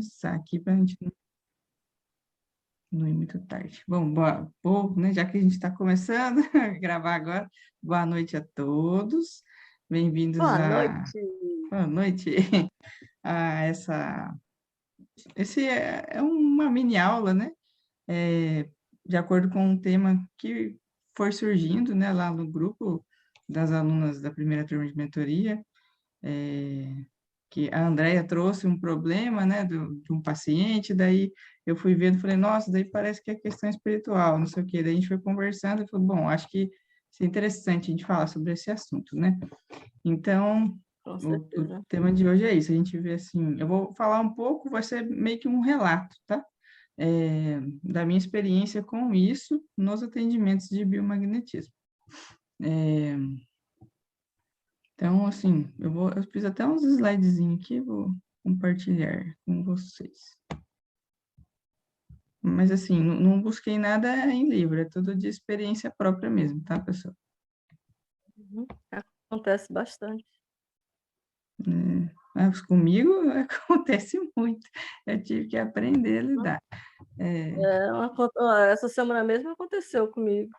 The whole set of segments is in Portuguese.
começar aqui para a gente não ir muito tarde. Bom, né, já que a gente está começando a gravar agora, boa noite a todos. Bem-vindos Boa a... noite. Boa noite a essa... Esse é uma mini aula, né? De acordo com um tema que foi surgindo, né, lá no grupo das alunas da primeira turma de mentoria, que a Andrea trouxe um problema, né, de um paciente, daí eu fui vendo, falei, nossa, daí parece que é questão espiritual, não sei o quê, daí a gente foi conversando e falou, bom, acho que é interessante a gente falar sobre esse assunto, né? Então, Com o certeza. tema de hoje é isso, a gente vê assim, eu vou falar um pouco, vai ser meio que um relato, tá? Da minha experiência com isso nos atendimentos de biomagnetismo. Então, assim, eu fiz até uns slidezinhos aqui, vou compartilhar com vocês. Mas, assim, não busquei nada em livro, é tudo de experiência própria mesmo, tá, pessoal? Uhum. Acontece bastante. Mas comigo acontece muito, eu tive que aprender a lidar. Essa semana mesmo aconteceu comigo,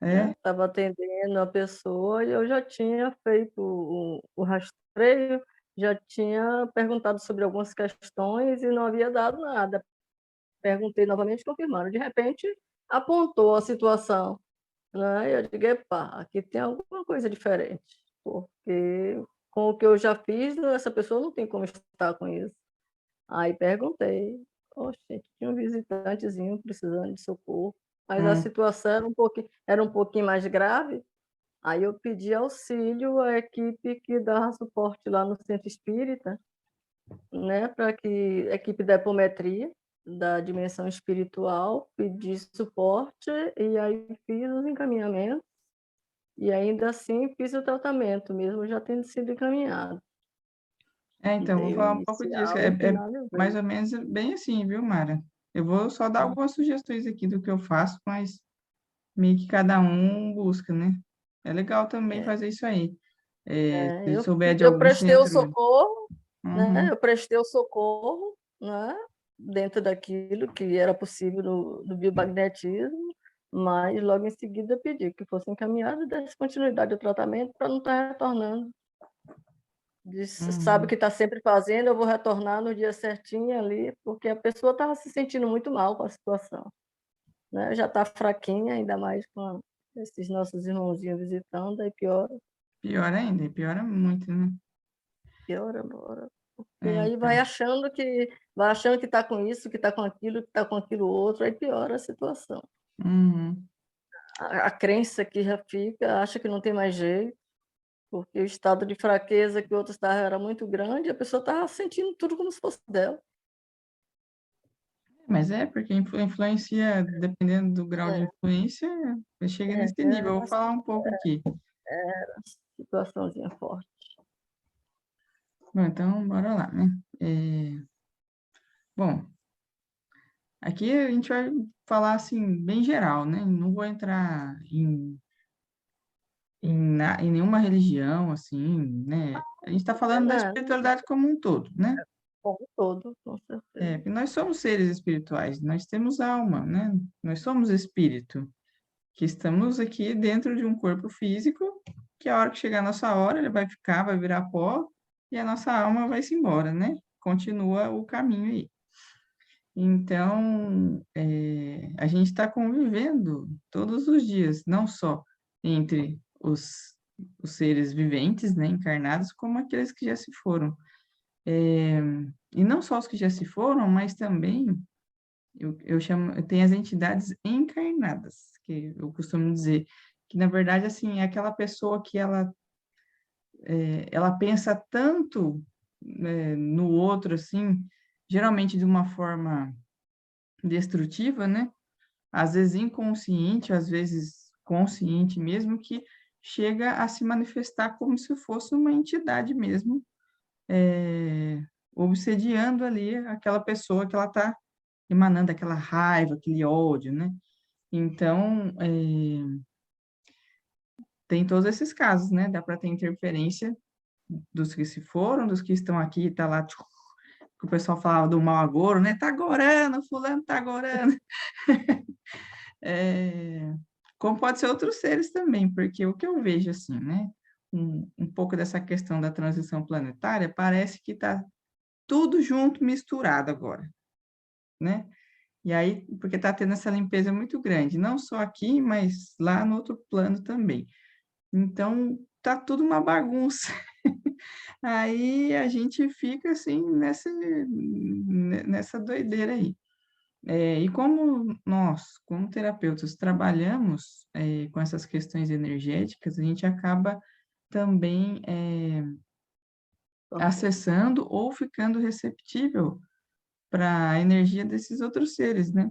né? É, Estava atendendo a pessoa e eu já tinha feito o rastreio, já tinha perguntado sobre algumas questões e não havia dado nada. Perguntei novamente, confirmaram. De repente, apontou a situação, né? E eu digo, epá, aqui tem alguma coisa diferente, porque com o que eu já fiz, essa pessoa não tem como estar com isso. Aí perguntei, oxe, tinha um visitantezinho precisando de socorro, mas a hum, situação era um pouquinho mais grave, aí eu pedi auxílio à equipe que dá suporte lá no centro espírita, né, para que a equipe da epometria, da dimensão espiritual, pedi suporte e aí fiz os encaminhamentos e ainda assim fiz o tratamento, mesmo já tendo sido encaminhado. E então, vou dei o falar um pouco disso, inicial e mais finalizei. ou menos bem assim, viu, Mara? Eu vou só dar algumas sugestões aqui do que eu faço, mas meio que cada um busca, né? É legal também É. fazer isso aí. Se Eu, souber de eu algum prestei o centro. socorro, né? Uhum, Eu prestei o socorro, né? Dentro daquilo que era possível do biomagnetismo, mas logo em seguida pedi que fosse encaminhado e desse continuidade ao tratamento para não estar retornando. Sabe o uhum. que está sempre fazendo, eu vou retornar no dia certinho ali, porque a pessoa estava se sentindo muito mal com a situação, né? Já está fraquinha, ainda mais com esses nossos irmãozinhos visitando, aí piora, Pior ainda, piora muito, né? piora, bora. E aí Então. vai achando que está com isso, que está com aquilo, que está com aquilo outro, aí piora a situação. Uhum. A crença que já fica, acha que não tem mais jeito, porque o estado de fraqueza que o outro estava era muito grande, a pessoa estava sentindo tudo como se fosse dela. Mas porque influencia, dependendo do grau de É, influência, chega é, nesse nível. Eu vou falar um pouco aqui. situaçãozinha forte. Bom, então, bora lá, né? Bom, aqui a gente vai falar assim, bem geral, né? Não vou entrar em nenhuma religião, assim, né? A gente está falando da Né? espiritualidade como um todo, né? Como um todo, com certeza. Porque nós somos seres espirituais, nós temos alma, né? Nós somos espírito, que estamos aqui dentro de um corpo físico, que a hora que chegar a nossa hora, ele vai ficar, vai virar pó, e a nossa alma vai se embora, né? Continua o caminho aí. Então, a gente está convivendo todos os dias, não só entre os seres viventes, né, encarnados, como aqueles que já se foram. E não só os que já se foram, mas também eu chamo, tem as entidades encarnadas, que eu costumo dizer que na verdade assim é aquela pessoa que ela pensa tanto, no outro assim, geralmente de uma forma destrutiva, né? Às vezes inconsciente, às vezes consciente mesmo, que chega a se manifestar como se fosse uma entidade mesmo, obsediando ali aquela pessoa que ela está emanando aquela raiva, aquele ódio, né? Então, tem todos esses casos, né? Dá para ter interferência dos que se foram, dos que estão aqui, tá lá que o pessoal falava do mau agouro, né? Tá agorando, fulano tá agorando. É, como pode ser outros seres também, porque o que eu vejo, assim, né? Um pouco dessa questão da transição planetária, parece que está tudo junto, misturado agora, né? E aí, porque está tendo essa limpeza muito grande, não só aqui, mas lá no outro plano também. Então, tá tudo uma bagunça. Aí a gente fica assim nessa doideira aí. E como nós, como terapeutas, trabalhamos com essas questões energéticas, a gente acaba também acessando ou ficando receptível para a energia desses outros seres, né?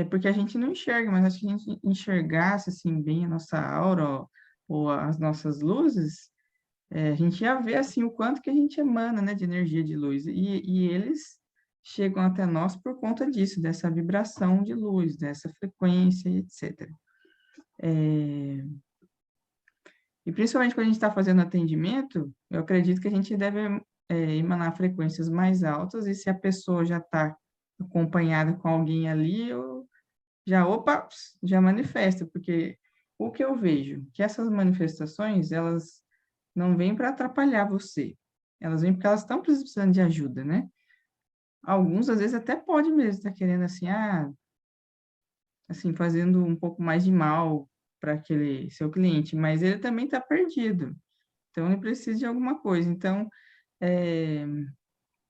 Porque a gente não enxerga, mas acho que a gente enxergasse assim bem a nossa aura ou as nossas luzes, a gente ia ver assim o quanto que a gente emana, né, de energia de luz. E eles chegam até nós por conta disso, dessa vibração de luz, dessa frequência, etc. E principalmente quando a gente está fazendo atendimento, eu acredito que a gente deve emanar frequências mais altas, e se a pessoa já está acompanhada com alguém ali, eu já, opa, já manifesta, porque o que eu vejo, que essas manifestações, elas não vêm para atrapalhar você, elas vêm porque elas estão precisando de ajuda, né? Alguns, às vezes, até pode mesmo estar querendo, assim, assim, fazendo um pouco mais de mal para aquele seu cliente, mas ele também está perdido, então ele precisa de alguma coisa. Então, é,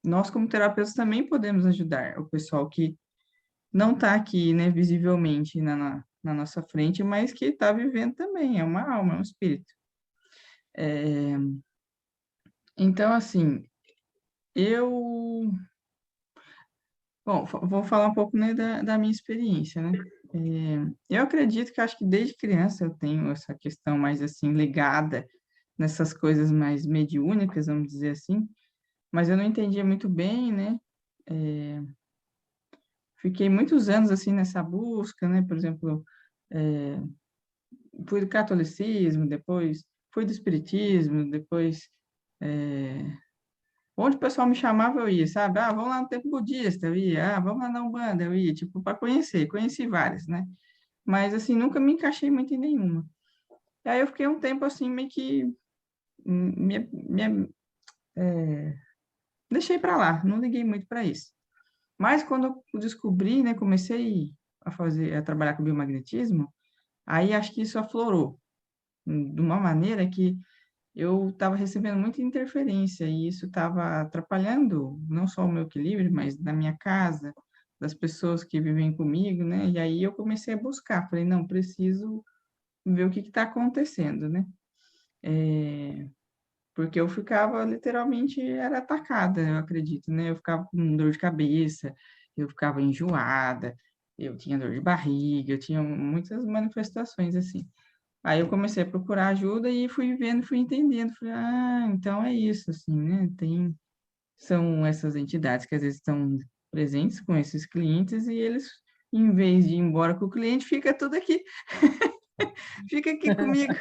nós, como terapeutas, também podemos ajudar o pessoal que não está aqui, né, visivelmente na nossa frente, mas que está vivendo também, é uma alma, é um espírito. Então, assim, eu... Bom, vou falar um pouco, né, da minha experiência, né? Eu acredito que acho que desde criança eu tenho essa questão mais, assim, ligada nessas coisas mais mediúnicas, vamos dizer assim, mas eu não entendia muito bem, né? Fiquei muitos anos, assim, nessa busca, né? Por exemplo, é, fui do catolicismo, depois fui do espiritismo, depois onde o pessoal me chamava eu ia, sabe? Ah, vamos lá no templo budista, eu ia. Ah, vamos lá na Umbanda, eu ia, tipo, para conhecer, conheci várias, né? Mas, assim, nunca me encaixei muito em nenhuma. E aí eu fiquei um tempo, assim, meio que deixei para lá, não liguei muito para isso. Mas quando eu descobri, né, comecei a trabalhar com biomagnetismo, aí acho que isso aflorou de uma maneira que eu estava recebendo muita interferência e isso estava atrapalhando não só o meu equilíbrio, mas da minha casa, das pessoas que vivem comigo, né? E aí eu comecei a buscar, falei, não, preciso ver o que está acontecendo, né? Porque eu ficava, literalmente, era atacada, eu acredito, né? Eu ficava com dor de cabeça, eu ficava enjoada, eu tinha dor de barriga, eu tinha muitas manifestações assim. Aí eu comecei a procurar ajuda e fui vendo, fui entendendo, falei, então é isso, assim, né? São essas entidades que às vezes estão presentes com esses clientes e eles, em vez de ir embora com o cliente, fica tudo aqui, fica aqui comigo,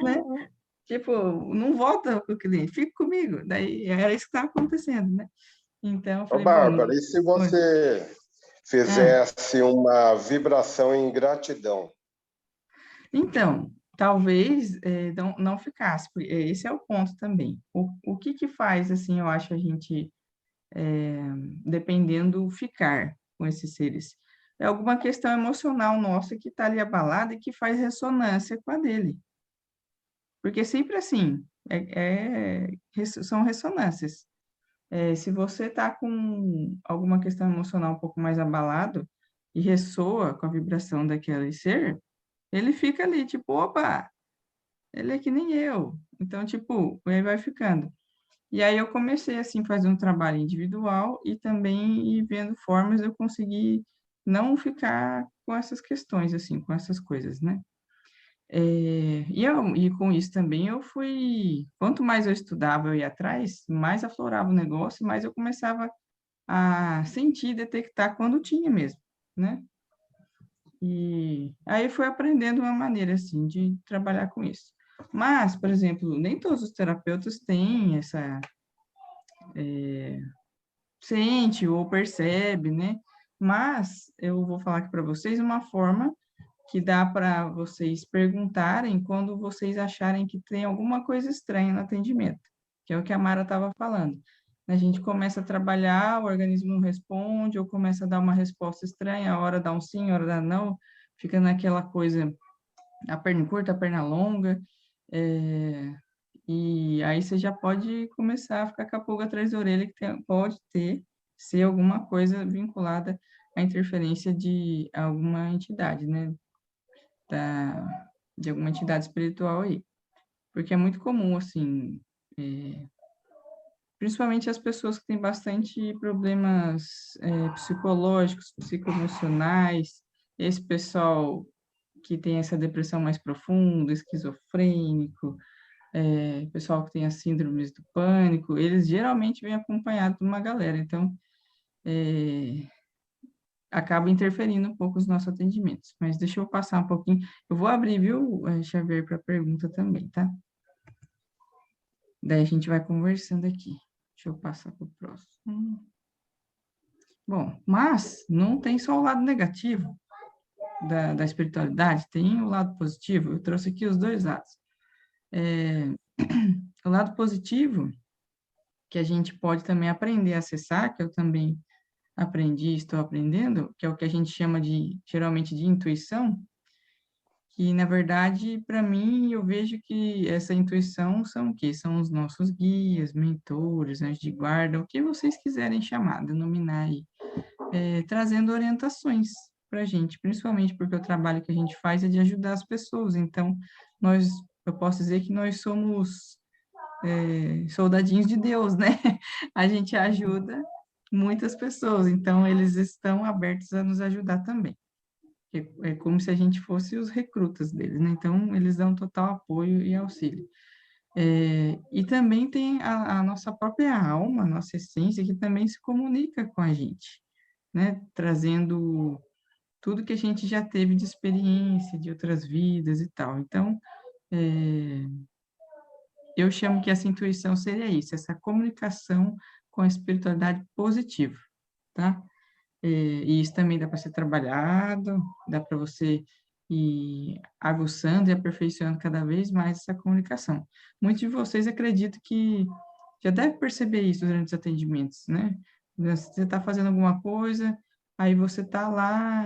né? Tipo, não volta com o cliente, fica comigo. Daí era isso que estava acontecendo, né? Então eu Ô, falei, bom, Bárbara, e se oi. você Ah, fizesse uma vibração em gratidão? então, talvez não ficasse, esse é o ponto também. O que que faz, assim, eu acho, a gente dependendo ficar com esses seres. É alguma questão emocional nossa que está ali abalada e que faz ressonância com a dele. Porque sempre assim, são ressonâncias. Se você está com alguma questão emocional um pouco mais abalado e ressoa com a vibração daquele ser, ele fica ali, tipo, opa, ele é que nem eu. Então, tipo, aí vai ficando. E aí eu comecei, assim, fazer um trabalho individual e também ir vendo formas de eu conseguir não ficar com essas questões, assim, com essas coisas, né? E com isso também eu fui... Quanto mais eu estudava, eu ia atrás, mais aflorava o negócio, mais eu começava a sentir, detectar quando tinha mesmo, né? E aí fui aprendendo uma maneira, assim, de trabalhar com isso. Mas, por exemplo, nem todos os terapeutas têm sente ou percebe, né? Mas eu vou falar aqui para vocês uma forma que dá para vocês perguntarem quando vocês acharem que tem alguma coisa estranha no atendimento, que é o que a Mara estava falando. A gente começa a trabalhar, o organismo não responde, ou começa a dar uma resposta estranha, a hora dá um sim, a hora dá não, fica naquela coisa, a perna curta, a perna longa, e aí você já pode começar a ficar com a pulga atrás da orelha, que pode ser alguma coisa vinculada à interferência de alguma entidade, né? De alguma entidade espiritual aí. Porque é muito comum, assim, principalmente as pessoas que têm bastante problemas psicológicos, psicoemocionais, esse pessoal que tem essa depressão mais profunda, esquizofrênico, pessoal que tem as síndromes do pânico, eles geralmente vêm acompanhados de uma galera, então acaba interferindo um pouco os nossos atendimentos. Mas deixa eu passar um pouquinho, eu vou abrir, viu, Xavier, para pergunta também, tá? Daí a gente vai conversando aqui. Deixa eu passar para o próximo. Bom, mas não tem só o lado negativo da espiritualidade, tem o lado positivo. Eu trouxe aqui os dois lados. O lado positivo, que a gente pode também aprender a acessar, que eu também aprendi e estou aprendendo, que é o que a gente chama geralmente de intuição, que, na verdade, para mim, eu vejo que essa intuição são o quê? São os nossos guias, mentores, anjos de guarda, o que vocês quiserem chamar, denominar aí, trazendo orientações para a gente, principalmente porque o trabalho que a gente faz é de ajudar as pessoas, então, eu posso dizer que nós somos soldadinhos de Deus, né? A gente ajuda muitas pessoas, então eles estão abertos a nos ajudar também. É como se a gente fosse os recrutas deles, né? Então, eles dão total apoio e auxílio. E também tem a nossa própria alma, a nossa essência, que também se comunica com a gente, né? Trazendo tudo que a gente já teve de experiência, de outras vidas e tal. Então, eu chamo que essa intuição seria isso, essa comunicação com a espiritualidade positiva, tá? E isso também dá para ser trabalhado, dá para você ir aguçando e aperfeiçoando cada vez mais essa comunicação. Muitos de vocês acreditam que já deve perceber isso durante os atendimentos, né? Você está fazendo alguma coisa, aí você está lá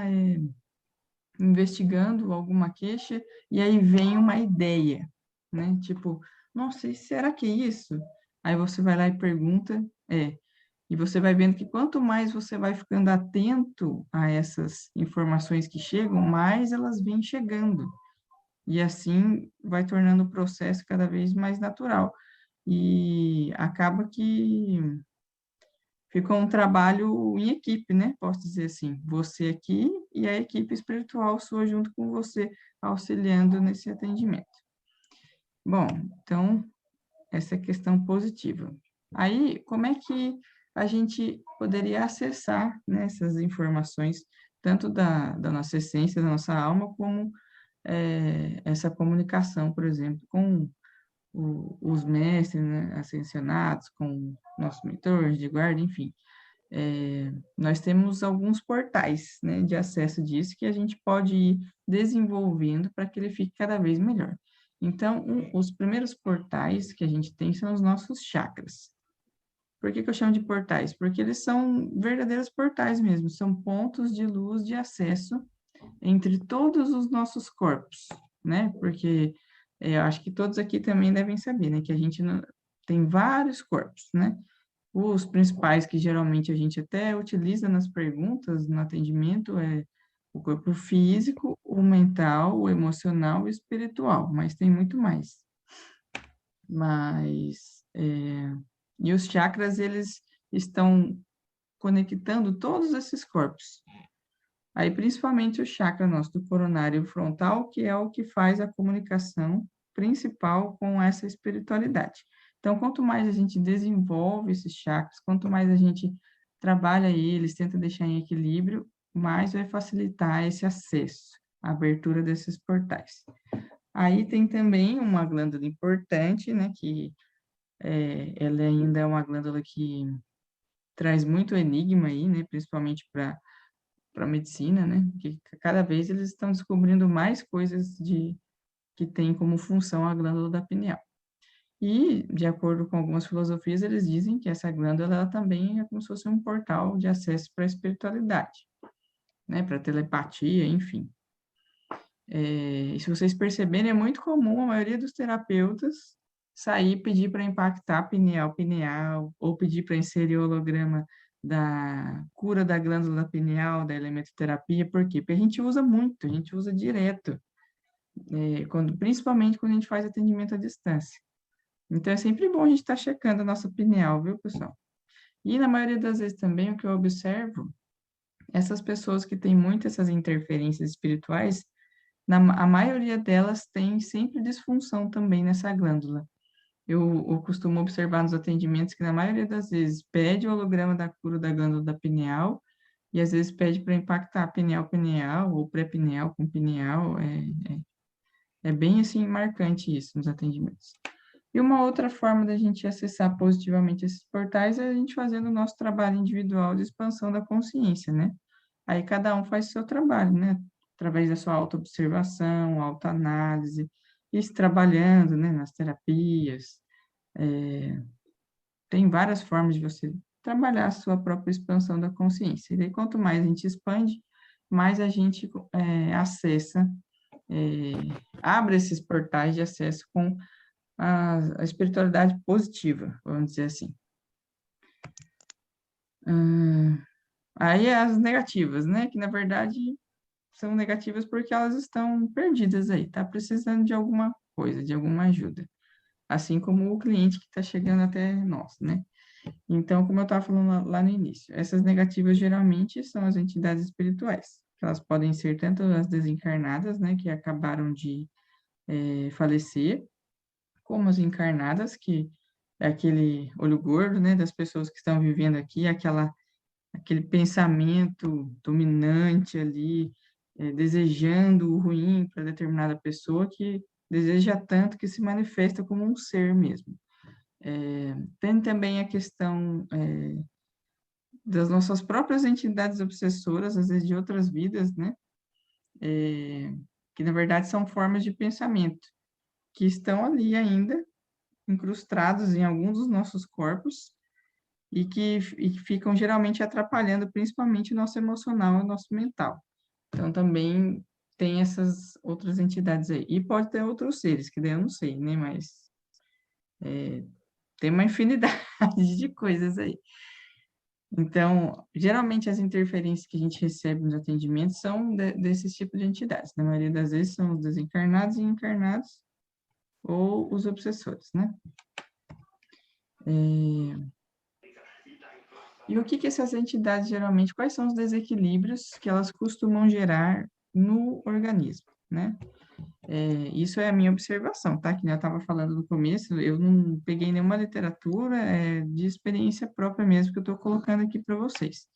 investigando alguma queixa, e aí vem uma ideia, né? Tipo, nossa, e será que é isso? Aí você vai lá e pergunta, e você vai vendo que quanto mais você vai ficando atento a essas informações que chegam, mais elas vêm chegando. E assim vai tornando o processo cada vez mais natural. E acaba que fica um trabalho em equipe, né? Posso dizer assim, você aqui e a equipe espiritual sua junto com você, auxiliando nesse atendimento. Bom, então, essa é a questão positiva. Aí, como é que a gente poderia acessar, né, essas informações, tanto da nossa essência, da nossa alma, como essa comunicação, por exemplo, com os mestres, né, ascensionados, com nossos mentores de guarda, enfim. Nós temos alguns portais, né, de acesso disso que a gente pode ir desenvolvendo para que ele fique cada vez melhor. Então, os primeiros portais que a gente tem são os nossos chakras. Por que eu chamo de portais? Porque eles são verdadeiros portais mesmo, são pontos de luz de acesso entre todos os nossos corpos, né? Porque eu acho que todos aqui também devem saber, né? Que a gente tem vários corpos, né? Os principais que geralmente a gente até utiliza nas perguntas, no atendimento, é o corpo físico, o mental, o emocional e o espiritual, mas tem muito mais. E os chakras, eles estão conectando todos esses corpos. Aí, principalmente o chakra nosso do coronário frontal, que é o que faz a comunicação principal com essa espiritualidade. Então, quanto mais a gente desenvolve esses chakras, quanto mais a gente trabalha eles, tenta deixar em equilíbrio, mais vai facilitar esse acesso, a abertura desses portais. Aí tem também uma glândula importante, né, que ela ainda é uma glândula que traz muito enigma aí, né? Principalmente para a medicina, né? Que cada vez eles estão descobrindo mais coisas que tem como função a glândula da pineal. E, de acordo com algumas filosofias, eles dizem que essa glândula ela também é como se fosse um portal de acesso para a espiritualidade, né? Para telepatia, enfim. E se vocês perceberem, é muito comum a maioria dos terapeutas sair e pedir para impactar pineal, ou pedir para inserir o holograma da cura da glândula pineal, da elementoterapia. Por quê? Porque a gente usa muito, a gente usa direto, principalmente quando a gente faz atendimento à distância. Então, é sempre bom a gente estar checando a nossa pineal, viu, pessoal? E na maioria das vezes também, o que eu observo, essas pessoas que têm muito essas interferências espirituais, a maioria delas tem sempre disfunção também nessa glândula. Eu costumo observar nos atendimentos que, na maioria das vezes, pede o holograma da cura da glândula da pineal, e às vezes pede para impactar a pineal ou pré-pineal com pineal. É bem, assim, marcante isso nos atendimentos. E uma outra forma da gente acessar positivamente esses portais é a gente fazendo o nosso trabalho individual de expansão da consciência, né? Aí cada um faz o seu trabalho, né? Através da sua autoobservação, autoanálise, e se trabalhando, né, nas terapias. Tem várias formas de você trabalhar a sua própria expansão da consciência. E daí, quanto mais a gente expande, mais a gente acessa, abre esses portais de acesso com a espiritualidade positiva, vamos dizer assim. Aí as negativas, né? Que na verdade são negativas porque elas estão perdidas aí, tá precisando de alguma coisa, de alguma ajuda. Assim como o cliente que está chegando até nós, né? Então, como eu estava falando lá no início, essas negativas geralmente são as entidades espirituais. Elas podem ser tanto as desencarnadas, né? Que acabaram de falecer, como as encarnadas, que é aquele olho gordo, né, das pessoas que estão vivendo aqui, aquele pensamento dominante ali, desejando o ruim para determinada pessoa que deseja tanto que se manifesta como um ser mesmo. Tem também a questão das nossas próprias entidades obsessoras, às vezes de outras vidas, né, que na verdade são formas de pensamento, que estão ali ainda incrustados em alguns dos nossos corpos e que ficam geralmente atrapalhando principalmente o nosso emocional e o nosso mental. Então, também tem essas outras entidades aí. E pode ter outros seres, que daí eu não sei, né? Mas tem uma infinidade de coisas aí. Então, geralmente as interferências que a gente recebe nos atendimentos são desses tipos de entidades. Na maioria das vezes são os desencarnados e encarnados ou os obsessores, né? E o que essas entidades geralmente, quais são os desequilíbrios que elas costumam gerar no organismo, né? Isso é a minha observação, tá? Que eu estava falando no começo, eu não peguei nenhuma literatura, de experiência própria mesmo que eu estou colocando aqui para vocês.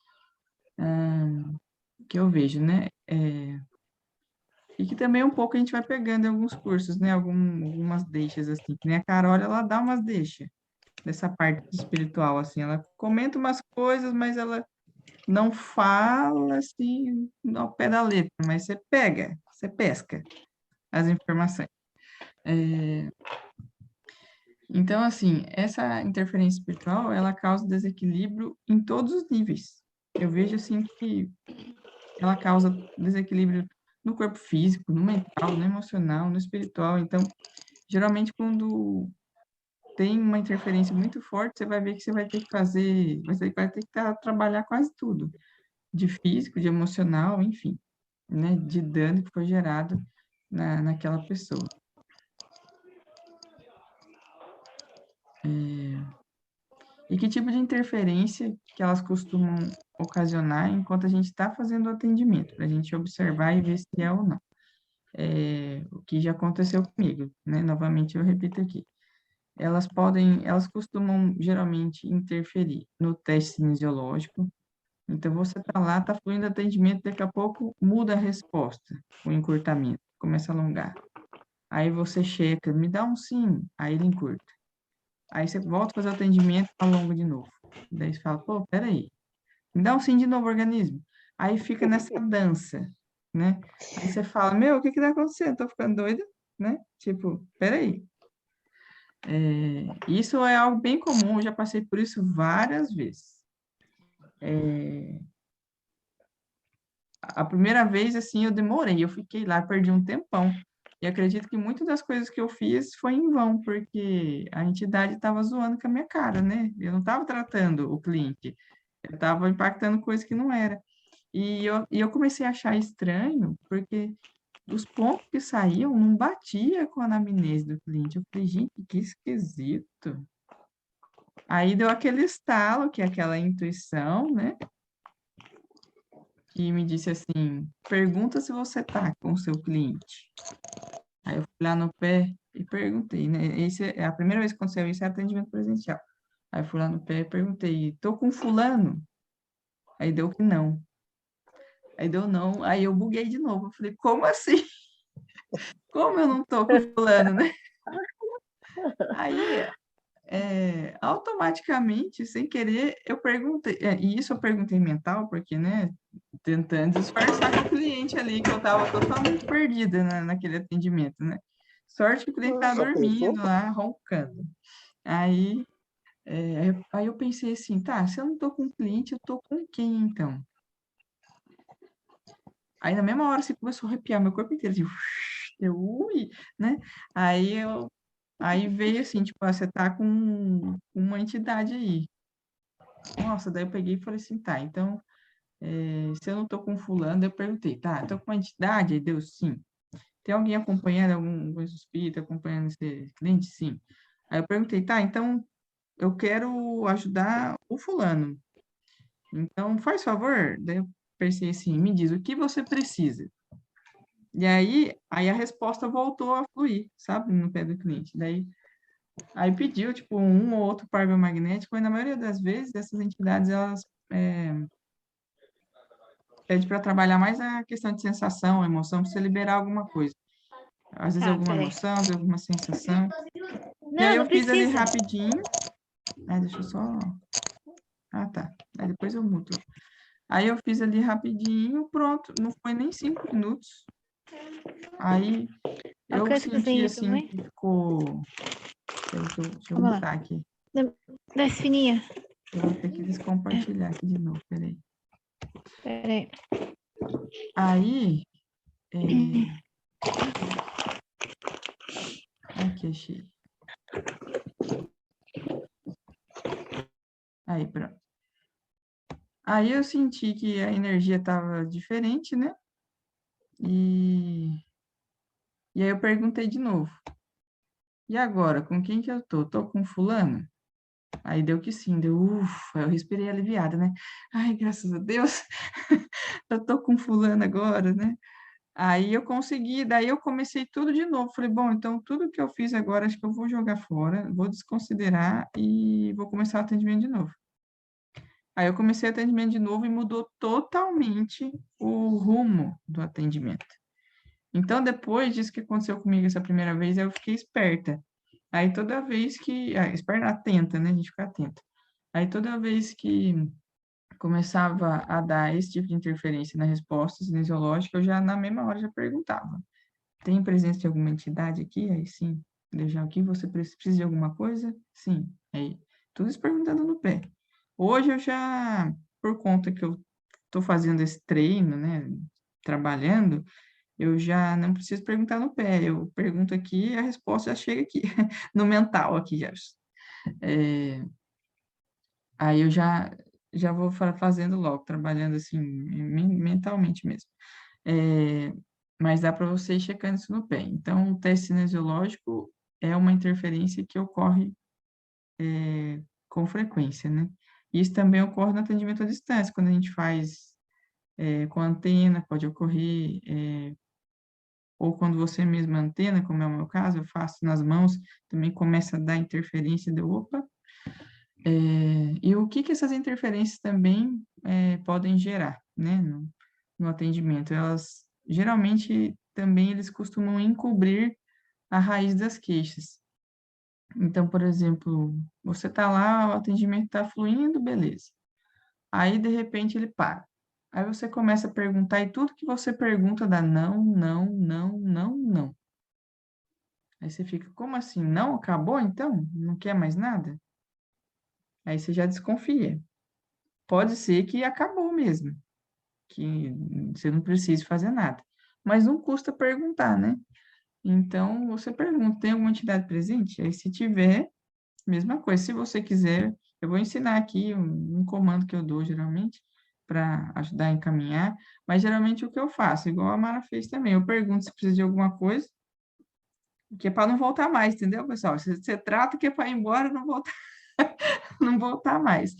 Que eu vejo, né? E que também um pouco a gente vai pegando em alguns cursos, né? Algumas deixas, assim, que nem a Carol, ela dá umas deixas dessa parte espiritual, assim, ela comenta umas coisas, mas ela não fala assim ao pé da letra, mas você pega, você pesca as informações. Então, assim, essa interferência espiritual, ela causa desequilíbrio em todos os níveis. Eu vejo, assim, que ela causa desequilíbrio no corpo físico, no mental, no emocional, no espiritual. Então, geralmente, quando tem uma interferência muito forte, você vai ver que você vai ter que fazer, você vai ter que trabalhar quase tudo, de físico, de emocional, enfim, né, de dano que foi gerado naquela pessoa. E que tipo de interferência que elas costumam ocasionar enquanto a gente está fazendo o atendimento, para a gente observar e ver se é ou não. O que já aconteceu comigo, né? Novamente eu repito aqui. Elas costumam geralmente interferir no teste cinesiológico. Então você está lá, está fluindo atendimento, daqui a pouco muda a resposta, o encurtamento, começa a alongar. Aí você checa, me dá um sim, aí ele encurta. Aí você volta a fazer o atendimento, alonga de novo. Daí você fala, pô, peraí, me dá um sim de novo, organismo. Aí fica nessa dança, né? Aí você fala, meu, o que que tá acontecendo? Tô ficando doida, né? Tipo, peraí. Isso é algo bem comum, eu já passei por isso várias vezes. A primeira vez, assim, eu demorei, eu fiquei lá, perdi um tempão. E acredito que muitas das coisas que eu fiz foi em vão, porque a entidade estava zoando com a minha cara, né? Eu não estava tratando o cliente, eu estava impactando coisa que não era. E eu comecei a achar estranho, porque os pontos que saíam não batia com a anamnese do cliente. Eu falei, gente, que esquisito. Aí deu aquele estalo, que é aquela intuição, né? Que me disse assim, pergunta se você tá com o seu cliente. Aí eu fui lá no pé e perguntei, né? A primeira vez que aconteceu isso é atendimento presencial. Aí eu fui lá no pé e perguntei, tô com fulano? Aí deu que não. Aí deu não, aí eu buguei de novo. Eu falei, como assim? Como eu não tô com fulano, né? Aí, automaticamente, sem querer, eu perguntei, e isso eu perguntei mental, porque, né, tentando disfarçar com o cliente ali, que eu estava totalmente perdida naquele atendimento, né? Sorte que o cliente estava Já pensou? dormindo lá, roncando. Aí, aí eu pensei assim, tá, se eu não tô com cliente, eu tô com quem, então? Aí, na mesma hora, você começou a arrepiar meu corpo inteiro, assim, eu, ui, né? Aí aí veio assim, tipo, você tá com uma entidade aí. Nossa, daí eu peguei e falei assim, tá, então, se eu não tô com fulano, eu perguntei, tá, tô com uma entidade? Aí deu sim. Tem alguém acompanhando, algum espírito acompanhando esse cliente? Sim. Aí eu perguntei, tá, então eu quero ajudar o fulano. Então, faz favor. Daí eu pensei assim, me diz, o que você precisa? E aí a resposta voltou a fluir, sabe, no pé do cliente. Aí pediu, tipo, um ou outro par biomagnético, mas na maioria das vezes, essas entidades, elas pedem para trabalhar mais a questão de sensação, emoção, para você liberar alguma coisa. Às vezes Tá, alguma peraí. emoção, às vezes alguma sensação. E aí Não, eu não fiz ali precisa. rapidinho. Deixa eu só... Ah, tá. Aí depois eu mudo. Aí eu fiz ali rapidinho, pronto. Não foi nem 5 minutos. Aí Eu eu quero essa senti, coisinha assim, também. que ficou... Deixa eu Vamos lá. mutar aqui. Desce fininha. Eu vou ter que descompartilhar aqui de novo, peraí. Peraí. Aí... Aqui, achei. Aí, pronto. Aí eu senti que a energia estava diferente, né? E aí eu perguntei de novo. E agora, com quem que eu tô? Tô com fulano? Aí deu que sim, deu ufa, eu respirei aliviada, né? Ai, graças a Deus, eu tô com fulano agora, né? Aí eu consegui, daí eu comecei tudo de novo. Falei, bom, então tudo que eu fiz agora, acho que eu vou jogar fora, vou desconsiderar e vou começar o atendimento de novo. Aí eu comecei o atendimento de novo e mudou totalmente o rumo do atendimento. Então, depois disso que aconteceu comigo essa primeira vez, eu fiquei esperta. Aí toda vez que... esperta, atenta, né? A gente fica atenta. Aí toda vez que começava a dar esse tipo de interferência na resposta cinesiológica, eu já na mesma hora já perguntava. Tem presença de alguma entidade aqui? Aí sim. Deixar aqui, você precisa de alguma coisa? Sim. Aí, tudo isso perguntando no pé. Hoje eu já, por conta que eu estou fazendo esse treino, né? Trabalhando, eu já não preciso perguntar no pé. Eu pergunto aqui e a resposta já chega aqui, no mental aqui já. Aí eu já vou fazendo logo, trabalhando assim, mentalmente mesmo. É, mas dá para você ir checando isso no pé. Então, o teste cinesiológico é uma interferência que ocorre com frequência, né? Isso também ocorre no atendimento à distância, quando a gente faz com antena, pode ocorrer, ou quando você mesma antena, como é o meu caso, eu faço nas mãos, também começa a dar interferência, deu opa. E o que essas interferências também podem gerar, né, no atendimento? Elas, geralmente, também eles costumam encobrir a raiz das queixas. Então, por exemplo, você está lá, o atendimento está fluindo, beleza. Aí, de repente, ele para. Aí você começa a perguntar e tudo que você pergunta dá não, não, não, não, não. Aí você fica, como assim? Não acabou então? Não quer mais nada? Aí você já desconfia. Pode ser que acabou mesmo, que você não precise fazer nada. Mas não custa perguntar, né? Então, você pergunta, tem alguma entidade presente? Aí, se tiver, mesma coisa. Se você quiser, eu vou ensinar aqui um comando que eu dou, geralmente, para ajudar a encaminhar. Mas, geralmente, o que eu faço, igual a Mara fez também, eu pergunto se precisa de alguma coisa, que é para não voltar mais, entendeu, pessoal? Você trata que é para ir embora e não voltar, não voltar mais.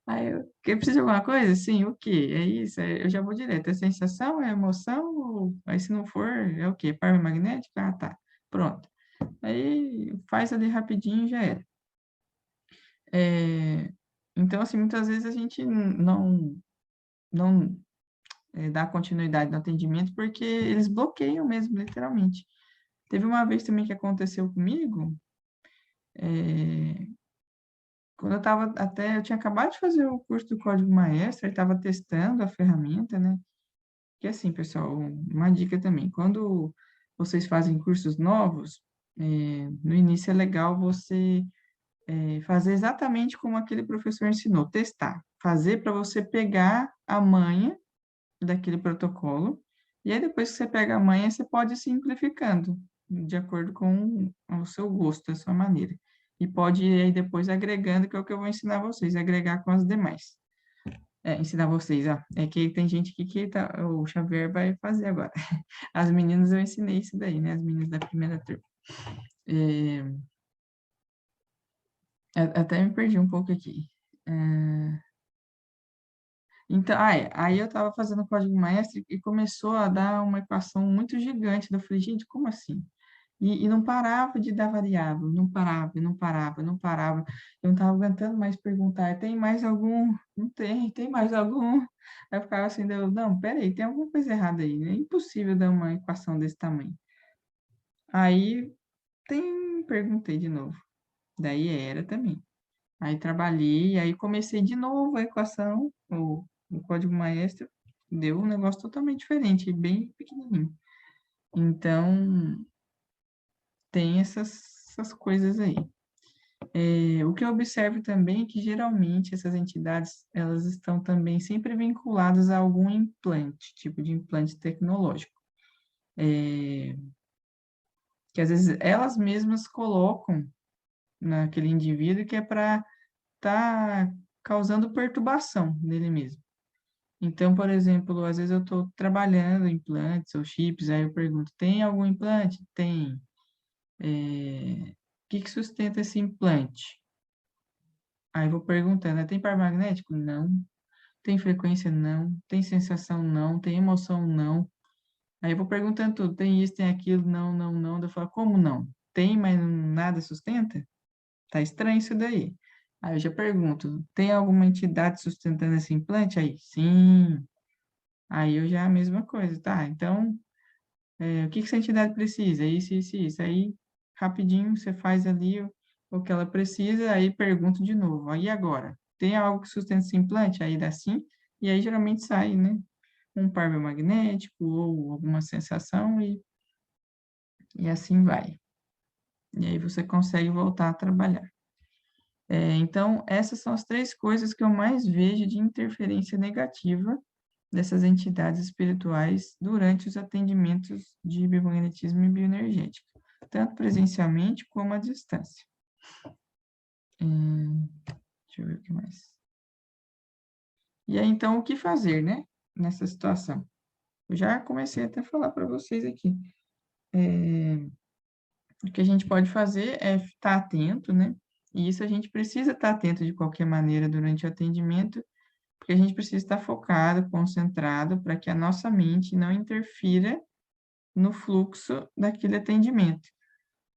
Aí, que precisa de alguma coisa? Sim, o quê? É isso, eu já vou direto. É sensação, é emoção? Aí, se não for, é o quê? Par magnético? Ah, tá. Pronto. Aí, faz ali rapidinho e já era. Então, assim, muitas vezes a gente não dá continuidade no atendimento porque eles bloqueiam mesmo, literalmente. Teve uma vez também que aconteceu comigo, quando eu tinha acabado de fazer o curso do Código Maestro, eu estava testando a ferramenta, né? Que assim, pessoal, uma dica também, quando vocês fazem cursos novos, no início é legal você fazer exatamente como aquele professor ensinou, testar, fazer para você pegar a manha daquele protocolo, e aí depois que você pega a manha, você pode ir simplificando, de acordo com o seu gosto, a sua maneira. E pode ir aí depois agregando, que é o que eu vou ensinar vocês, agregar com as demais. Ensinar vocês, ó. É que tem gente que o Xavier vai fazer agora. As meninas eu ensinei isso daí, né? As meninas da primeira turma. Até me perdi um pouco aqui. Então, aí eu estava fazendo o código maestro e começou a dar uma equação muito gigante. Eu falei, gente, como assim? E não parava de dar variável, não parava, não parava, não parava. Eu não estava aguentando mais perguntar, tem mais algum? Não tem mais algum? Aí eu ficava assim, não, peraí, tem alguma coisa errada aí, né? É impossível dar uma equação desse tamanho. Aí, perguntei de novo. Daí era também. Aí trabalhei, aí comecei de novo a equação, o código maestro, deu um negócio totalmente diferente, bem pequenininho. Então, tem essas coisas aí. O que eu observo também é que, geralmente, essas entidades, elas estão também sempre vinculadas a algum implante, tipo de implante tecnológico. Que, às vezes, elas mesmas colocam naquele indivíduo que é para estar causando perturbação nele mesmo. Então, por exemplo, às vezes eu estou trabalhando em implantes ou chips, aí eu pergunto, tem algum implante? Tem. O que sustenta esse implante? Aí eu vou perguntando, tem par magnético? Não. Tem frequência? Não. Tem sensação? Não. Tem emoção? Não. Aí eu vou perguntando tudo, tem isso, tem aquilo? Não, não, não. Daí eu falo, como não? Tem, mas nada sustenta? Tá estranho isso daí. Aí eu já pergunto, tem alguma entidade sustentando esse implante? Aí, sim. Aí eu já a mesma coisa, tá? Então, o que essa entidade precisa? Isso, isso, isso. Aí, rapidinho, você faz ali o que ela precisa, aí pergunto de novo. Aí agora, tem algo que sustenta esse implante? Aí dá sim, e aí geralmente sai, né? Um par biomagnético ou alguma sensação e assim vai. E aí você consegue voltar a trabalhar. Então, essas são as 3 coisas que eu mais vejo de interferência negativa dessas entidades espirituais durante os atendimentos de biomagnetismo e bioenergética, tanto presencialmente como à distância. Deixa eu ver o que mais. E aí, então, o que fazer, né, nessa situação? Eu já comecei até a falar para vocês aqui. O que a gente pode fazer é estar atento, né? E isso a gente precisa estar atento de qualquer maneira durante o atendimento, porque a gente precisa estar focado, concentrado, para que a nossa mente não interfira no fluxo daquele atendimento.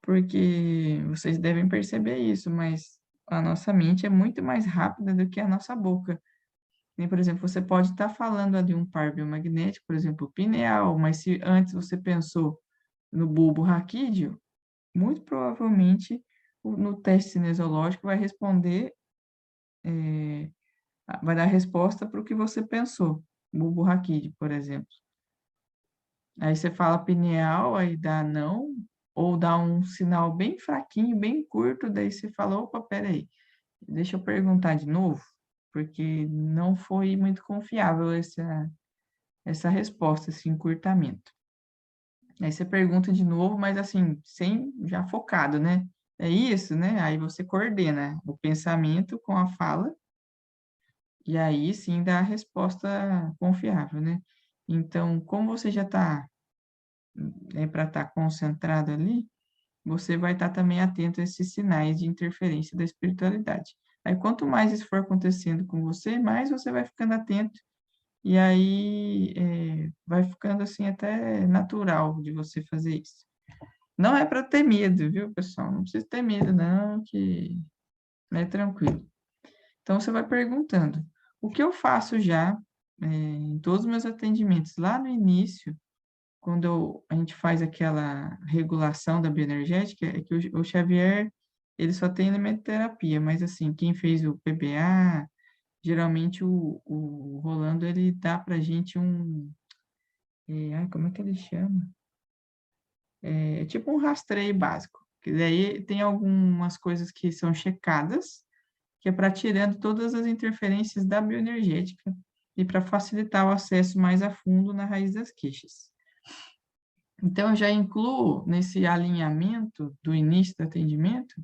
Porque vocês devem perceber isso, mas a nossa mente é muito mais rápida do que a nossa boca. Nem, por exemplo, você pode estar falando ali um par biomagnético, por exemplo, pineal, mas se antes você pensou no bulbo raquídeo, muito provavelmente no teste cinesiológico vai responder, vai dar a resposta para o que você pensou, bulbo raquídeo, por exemplo. Aí você fala pineal, aí dá não, ou dá um sinal bem fraquinho, bem curto, daí você fala, opa, peraí, deixa eu perguntar de novo, porque não foi muito confiável essa resposta, esse encurtamento. Aí você pergunta de novo, mas assim, sem já focado, né? É isso, né? Aí você coordena o pensamento com a fala, e aí sim dá a resposta confiável, né? Então, como você já está para estar concentrado ali, você vai estar também atento a esses sinais de interferência da espiritualidade. Aí, quanto mais isso for acontecendo com você, mais você vai ficando atento, e aí vai ficando assim até natural de você fazer isso. Não é para ter medo, viu, pessoal? Não precisa ter medo, não, que é tranquilo. Então, você vai perguntando. O que eu faço já em todos os meus atendimentos, lá no início, quando a gente faz aquela regulação da bioenergética, é que o Xavier, ele só tem elementoterapia, mas assim, quem fez o PBA, geralmente o Rolando, ele dá pra gente como é que ele chama? É tipo um rastreio básico, que daí tem algumas coisas que são checadas, que é para tirando todas as interferências da bioenergética e para facilitar o acesso mais a fundo na raiz das queixas. Então, eu já incluo nesse alinhamento do início do atendimento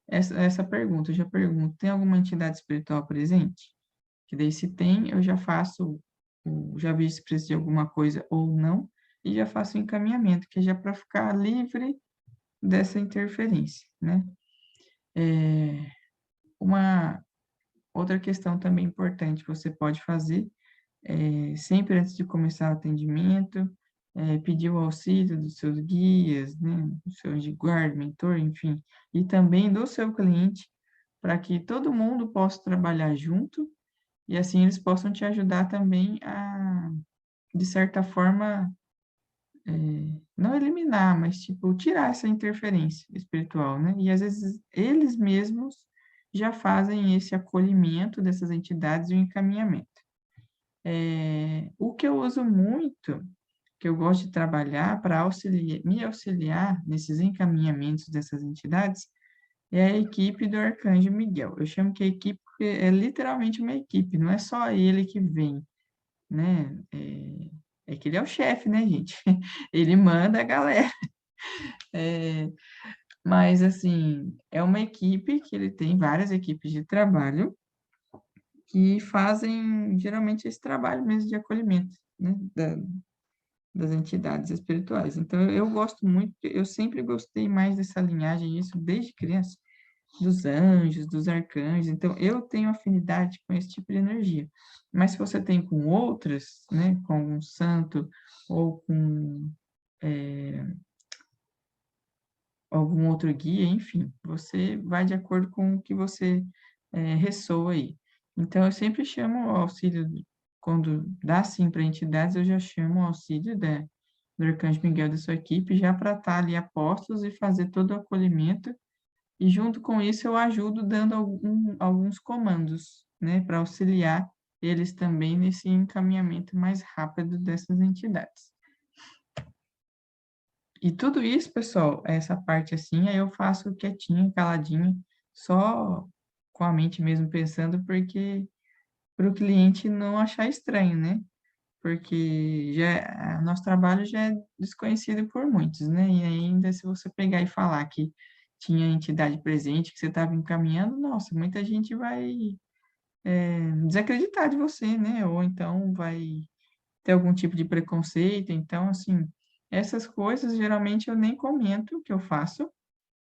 essa pergunta. Eu já pergunto: tem alguma entidade espiritual presente? Que daí, se tem, eu já faço, já vejo se precisa de alguma coisa ou não, e já faço o encaminhamento, que é já para ficar livre dessa interferência, né? Uma outra questão também importante que você pode fazer sempre antes de começar o atendimento, pedir o auxílio dos seus guias, né, do seu guarda, mentor, enfim, e também do seu cliente, para que todo mundo possa trabalhar junto e assim eles possam te ajudar também a, de certa forma, não eliminar, mas tipo tirar essa interferência espiritual, né? E às vezes eles mesmos já fazem esse acolhimento dessas entidades e o encaminhamento. O que eu uso muito, que eu gosto de trabalhar para me auxiliar nesses encaminhamentos dessas entidades, é a equipe do Arcanjo Miguel. Eu chamo que a equipe é literalmente uma equipe, não é só ele que vem, né? É que ele é o chefe, né, gente? Ele manda a galera. É, mas, assim, é uma equipe que ele tem várias equipes de trabalho que fazem, geralmente, esse trabalho mesmo de acolhimento, né, das entidades espirituais. Então, eu gosto muito, eu sempre gostei mais dessa linhagem, isso desde criança, dos anjos, dos arcanjos. Então, eu tenho afinidade com esse tipo de energia. Mas se você tem com outras, né, com um santo ou com algum outro guia, enfim, você vai de acordo com o que você ressoa aí. Então, eu sempre chamo o auxílio, quando dá sim para entidades, eu já chamo o auxílio do Arcanjo Miguel da sua equipe, já para estar ali a postos e fazer todo o acolhimento, e junto com isso eu ajudo dando alguns comandos, né, para auxiliar eles também nesse encaminhamento mais rápido dessas entidades. E tudo isso, pessoal, essa parte assim, aí eu faço quietinho, caladinho, só com a mente mesmo pensando, porque para o cliente não achar estranho, né? Porque nosso trabalho já é desconhecido por muitos, né? E ainda se você pegar e falar que tinha entidade presente, que você estava encaminhando, nossa, muita gente vai desacreditar de você, né? Ou então vai ter algum tipo de preconceito. Então, assim, essas coisas geralmente eu nem comento o que eu faço,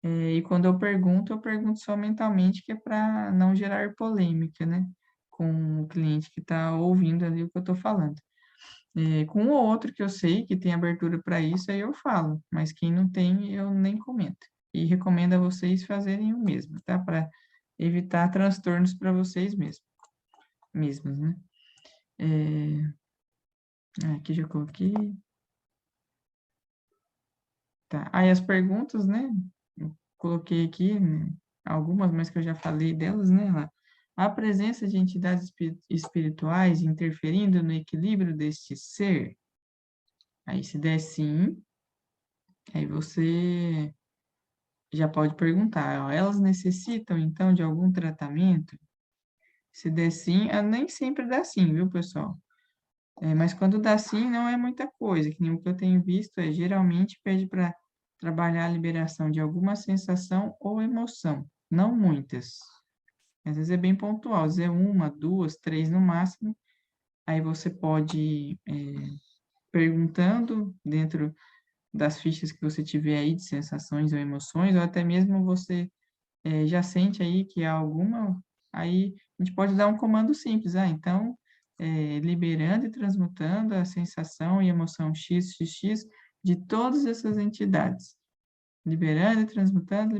e quando eu pergunto só mentalmente, que é para não gerar polêmica, né? Com o cliente que está ouvindo ali o que eu estou falando. Com o outro que eu sei que tem abertura para isso, aí eu falo, mas quem não tem, eu nem comento. E recomendo a vocês fazerem o mesmo, tá? Para evitar transtornos para vocês mesmos, né? Aqui já coloquei. Tá. Aí as perguntas, né? coloquei aqui, né, algumas, mas que eu já falei delas, né, lá. A presença de entidades espirituais interferindo no equilíbrio deste ser. Aí, se der sim, aí você já pode perguntar, ó, elas necessitam, então, de algum tratamento? Se der sim, nem sempre dá sim, viu, pessoal? Mas quando dá sim, não é muita coisa, que nem o que eu tenho visto geralmente pede para trabalhar a liberação de alguma sensação ou emoção, não muitas. Às vezes é bem pontual, às vezes é uma, duas, três no máximo. Aí você pode ir perguntando dentro das fichas que você tiver aí de sensações ou emoções, ou até mesmo você já sente aí que há alguma, aí a gente pode dar um comando simples, então, liberando e transmutando a sensação e emoção XXX de todas essas entidades. Liberando e transmutando.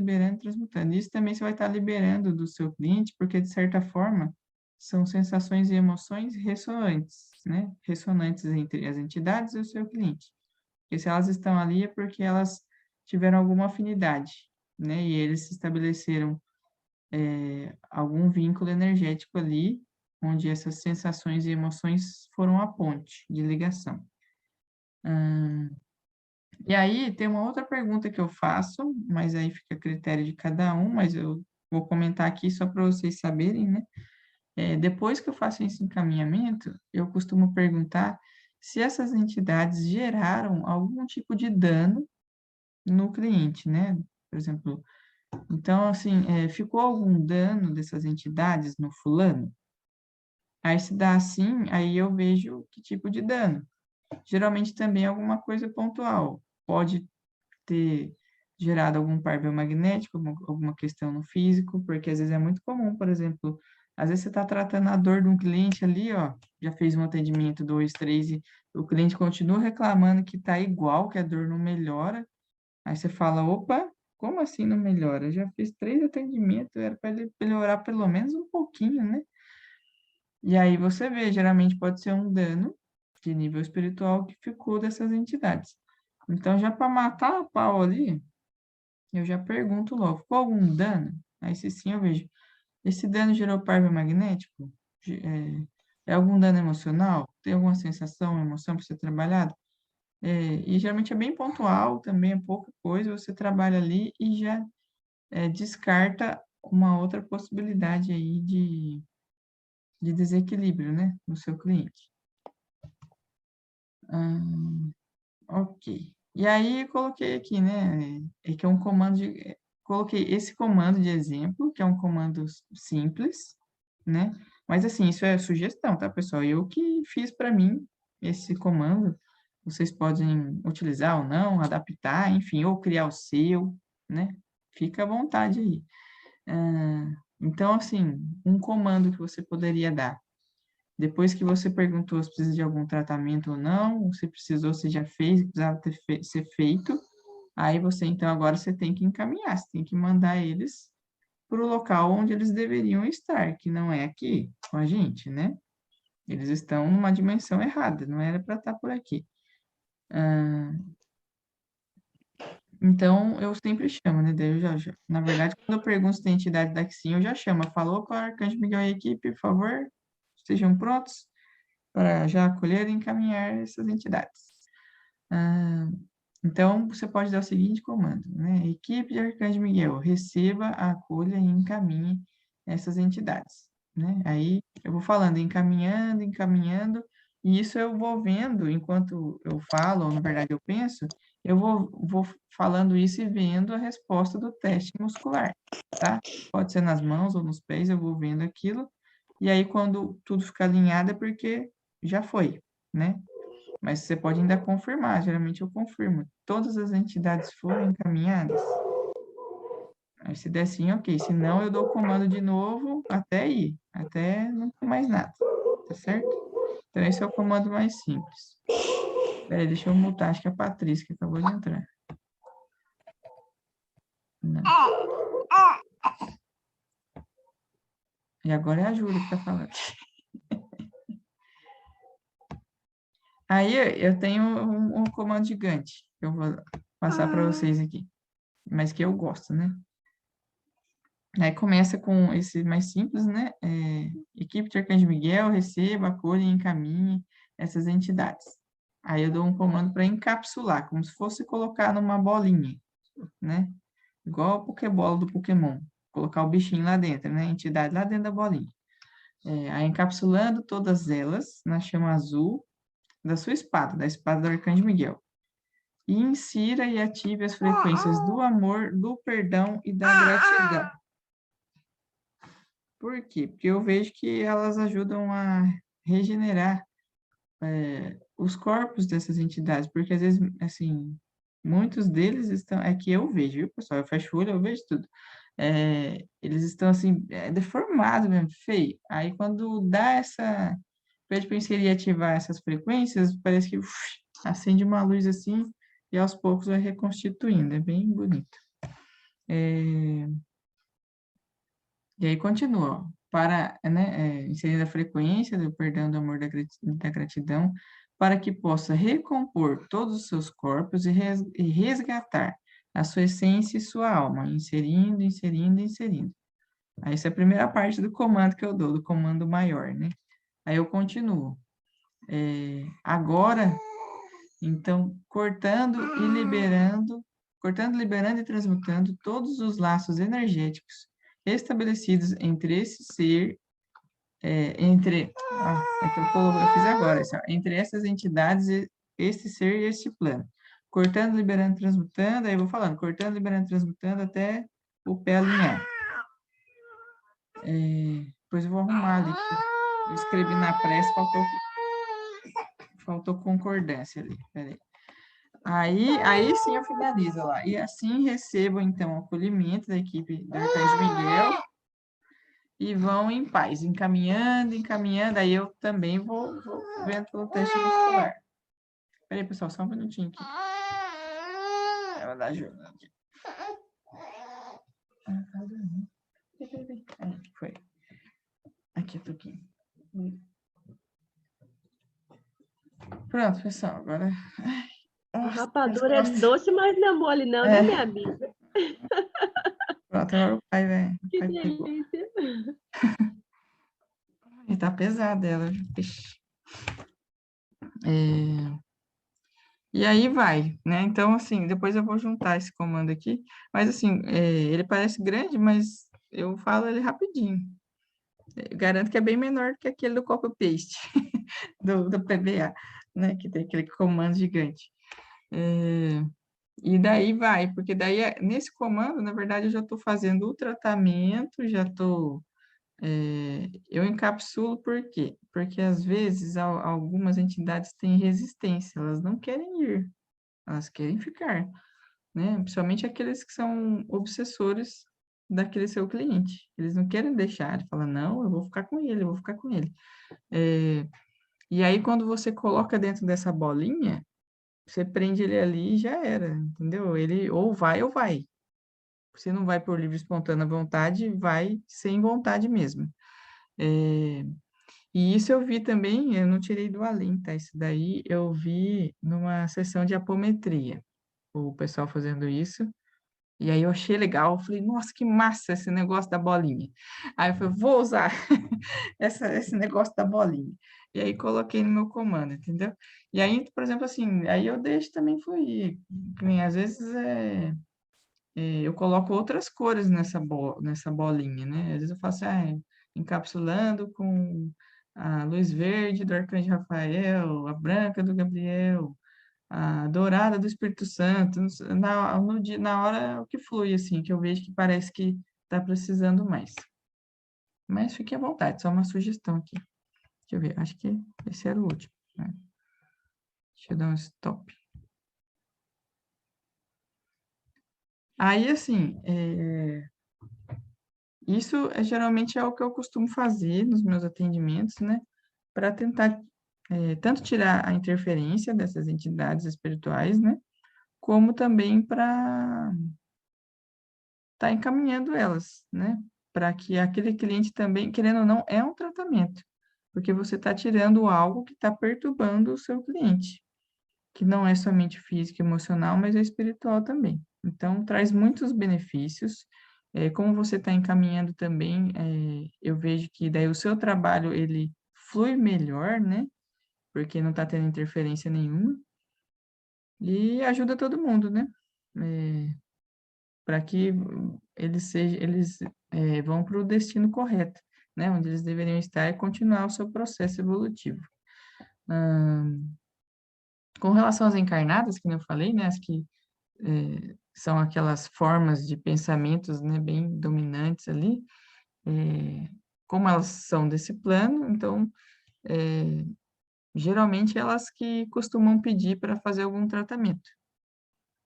Isso também você vai estar liberando do seu cliente, porque, de certa forma, são sensações e emoções ressonantes, né? Ressonantes entre as entidades e o seu cliente. Porque se elas estão ali é porque elas tiveram alguma afinidade, né? E eles se estabeleceram algum vínculo energético ali, onde essas sensações e emoções foram a ponte de ligação. E aí tem uma outra pergunta que eu faço, mas aí fica a critério de cada um, mas eu vou comentar aqui só para vocês saberem, né? Depois que eu faço esse encaminhamento, eu costumo perguntar se essas entidades geraram algum tipo de dano no cliente, né? Por exemplo, então, assim, ficou algum dano dessas entidades no fulano? Aí, se dá assim, aí eu vejo que tipo de dano. Geralmente também é alguma coisa pontual. Pode ter gerado algum par biomagnético, alguma questão no físico, porque às vezes é muito comum, por exemplo, às vezes você está tratando a dor de um cliente ali, ó, já fez um atendimento, dois, três, e o cliente continua reclamando que está igual, que a dor não melhora. Aí você fala, opa, como assim não melhora? Eu já fiz 3 atendimentos, era para ele melhorar pelo menos um pouquinho, né? E aí você vê, geralmente pode ser um dano de nível espiritual que ficou dessas entidades. Então, já para matar a pau ali, eu já pergunto logo, ficou algum dano? Aí, se sim, eu vejo, esse dano gerou par biomagnético? É algum dano emocional? Tem alguma sensação, emoção para ser trabalhado? E geralmente é bem pontual, também é pouca coisa, você trabalha ali e já descarta uma outra possibilidade aí de desequilíbrio, né, no seu cliente. Ok. E aí, coloquei aqui, né, que é um comando coloquei esse comando de exemplo, que é um comando simples, né, mas assim, isso é sugestão, tá, pessoal? Eu que fiz para mim esse comando, vocês podem utilizar ou não, adaptar, enfim, ou criar o seu, né, fica à vontade aí. Então, assim, um comando que você poderia dar. Depois que você perguntou se precisa de algum tratamento ou não, se precisou, se já fez, precisava ser feito, aí você, então, agora você tem que encaminhar, você tem que mandar eles para o local onde eles deveriam estar, que não é aqui com a gente, né? Eles estão numa dimensão errada, não era para estar por aqui. Então, eu sempre chamo, né? Daí na verdade, quando eu pergunto se tem entidade daqui sim, eu já chamo. Eu falo, opa, Arcanjo Miguel e equipe, por favor, estejam prontos para já acolher e encaminhar essas entidades. Então, você pode dar o seguinte comando, né? Equipe de Arcanjo Miguel, receba, acolha e encaminhe essas entidades, né? Aí, eu vou falando, encaminhando, encaminhando, e isso eu vou vendo, enquanto eu falo, ou na verdade eu penso, eu vou falando isso e vendo a resposta do teste muscular, tá? Pode ser nas mãos ou nos pés, eu vou vendo aquilo, e aí quando tudo ficar alinhado é porque já foi, né? Mas você pode ainda confirmar, geralmente eu confirmo. Todas as entidades foram encaminhadas? Aí se der sim, ok. Se não, eu dou o comando de novo até ir, até não ter mais nada, tá certo? Então esse é o comando mais simples. Peraí, deixa eu mutar, acho que é a Patrícia que acabou de entrar. Não. E agora é a Júlia que tá falando. Aí eu tenho um comando gigante, que eu vou passar para vocês aqui, mas que eu gosto, né? Aí começa com esse mais simples, né? Equipe de Arcanjo Miguel, receba, acolha e encaminhe essas entidades. Aí eu dou um comando para encapsular, como se fosse colocar numa bolinha, né? Igual a Pokébola do Pokémon. Colocar o bichinho lá dentro, né? A entidade lá dentro da bolinha. Aí encapsulando todas elas na chama azul da sua espada, da espada do Arcanjo Miguel. E insira e ative as frequências do amor, do perdão e da gratidão. Por quê? Porque eu vejo que elas ajudam a regenerar os corpos dessas entidades, porque às vezes, assim, muitos deles estão, é que eu vejo, viu, pessoal? Eu fecho o olho, eu vejo tudo. Eles estão, assim, deformados mesmo, feio. Aí, quando dá essa, pede para inserir e ativar essas frequências, parece que acende uma luz assim, e aos poucos vai reconstituindo, é bem bonito. E aí continua, ó, para, né, inserindo a frequência do perdão, do amor, da gratidão, para que possa recompor todos os seus corpos e resgatar a sua essência e sua alma, inserindo, inserindo, inserindo. Aí essa é a primeira parte do comando que eu dou, do comando maior, né? Aí eu continuo. Agora, então, cortando, liberando e transmutando todos os laços energéticos estabelecidos entre esse ser, é que eu fiz agora, assim, ó, entre essas entidades, este ser e este plano. Cortando, liberando, transmutando, aí eu vou falando, cortando, liberando, transmutando até o pé alinhar. Depois eu vou arrumar ali, eu escrevi na pressa, faltou concordância ali, peraí. Aí sim eu finalizo lá. E assim recebo, então, o acolhimento da equipe do Arcanjo Miguel e vão em paz, encaminhando, encaminhando. Aí eu também vou vendo pelo teste muscular. Peraí, pessoal, só um minutinho aqui. Ela dá ajuda aqui. Aí, foi. Aqui, Tuquinho. Pronto, pessoal, agora... A rapadura é doce, mas não é mole não, né, minha amiga? Pronto, agora o pai, velho. Que delícia. E tá pesada ela. E aí vai, né? Então, assim, depois eu vou juntar esse comando aqui. Mas, assim, ele parece grande, mas eu falo ele rapidinho. Eu garanto que é bem menor do que aquele do copy-paste, do PBA, né? Que tem aquele comando gigante. E daí vai, porque daí, nesse comando, na verdade, eu já estou fazendo o tratamento, já estou... eu encapsulo por quê? Porque, às vezes, algumas entidades têm resistência, elas não querem ir, elas querem ficar, né? Principalmente aqueles que são obsessores daquele seu cliente. Eles não querem deixar, ele fala, não, eu vou ficar com ele, eu vou ficar com ele. E aí, quando você coloca dentro dessa bolinha, você prende ele ali e já era, entendeu? Ele ou vai ou vai. Você não vai por livre e espontânea vontade, vai sem vontade mesmo. E isso eu vi também, eu não tirei do além, tá? Isso daí eu vi numa sessão de apometria, o pessoal fazendo isso. E aí eu achei legal, eu falei, nossa, que massa esse negócio da bolinha. Aí eu falei, vou usar esse negócio da bolinha. E aí coloquei no meu comando, entendeu? E aí, por exemplo, assim, aí eu deixo também fluir. Que nem, às vezes eu coloco outras cores nessa bolinha, né? Às vezes eu faço encapsulando com a luz verde do Arcanjo Rafael, a branca do Gabriel, a dourada do Espírito Santo. Na hora é o que flui, assim, que eu vejo que parece que está precisando mais. Mas fique à vontade, só uma sugestão aqui. Deixa eu ver, acho que esse era o último, né? Deixa eu dar um stop. Aí, assim, isso geralmente é o que eu costumo fazer nos meus atendimentos, né? Para tentar tanto tirar a interferência dessas entidades espirituais, né? Como também para estar encaminhando elas, né? Para que aquele cliente também, querendo ou não, é um tratamento, porque você está tirando algo que está perturbando o seu cliente, que não é somente físico e emocional, mas é espiritual também. Então, traz muitos benefícios. Como você está encaminhando também, eu vejo que daí o seu trabalho, ele flui melhor, né? Porque não está tendo interferência nenhuma. E ajuda todo mundo, né? Para que eles vão para o destino correto, né? Onde eles deveriam estar e continuar o seu processo evolutivo. Com relação às encarnadas, que nem eu falei, né? As que são aquelas formas de pensamentos, né, bem dominantes ali, como elas são desse plano, então, geralmente elas que costumam pedir para fazer algum tratamento.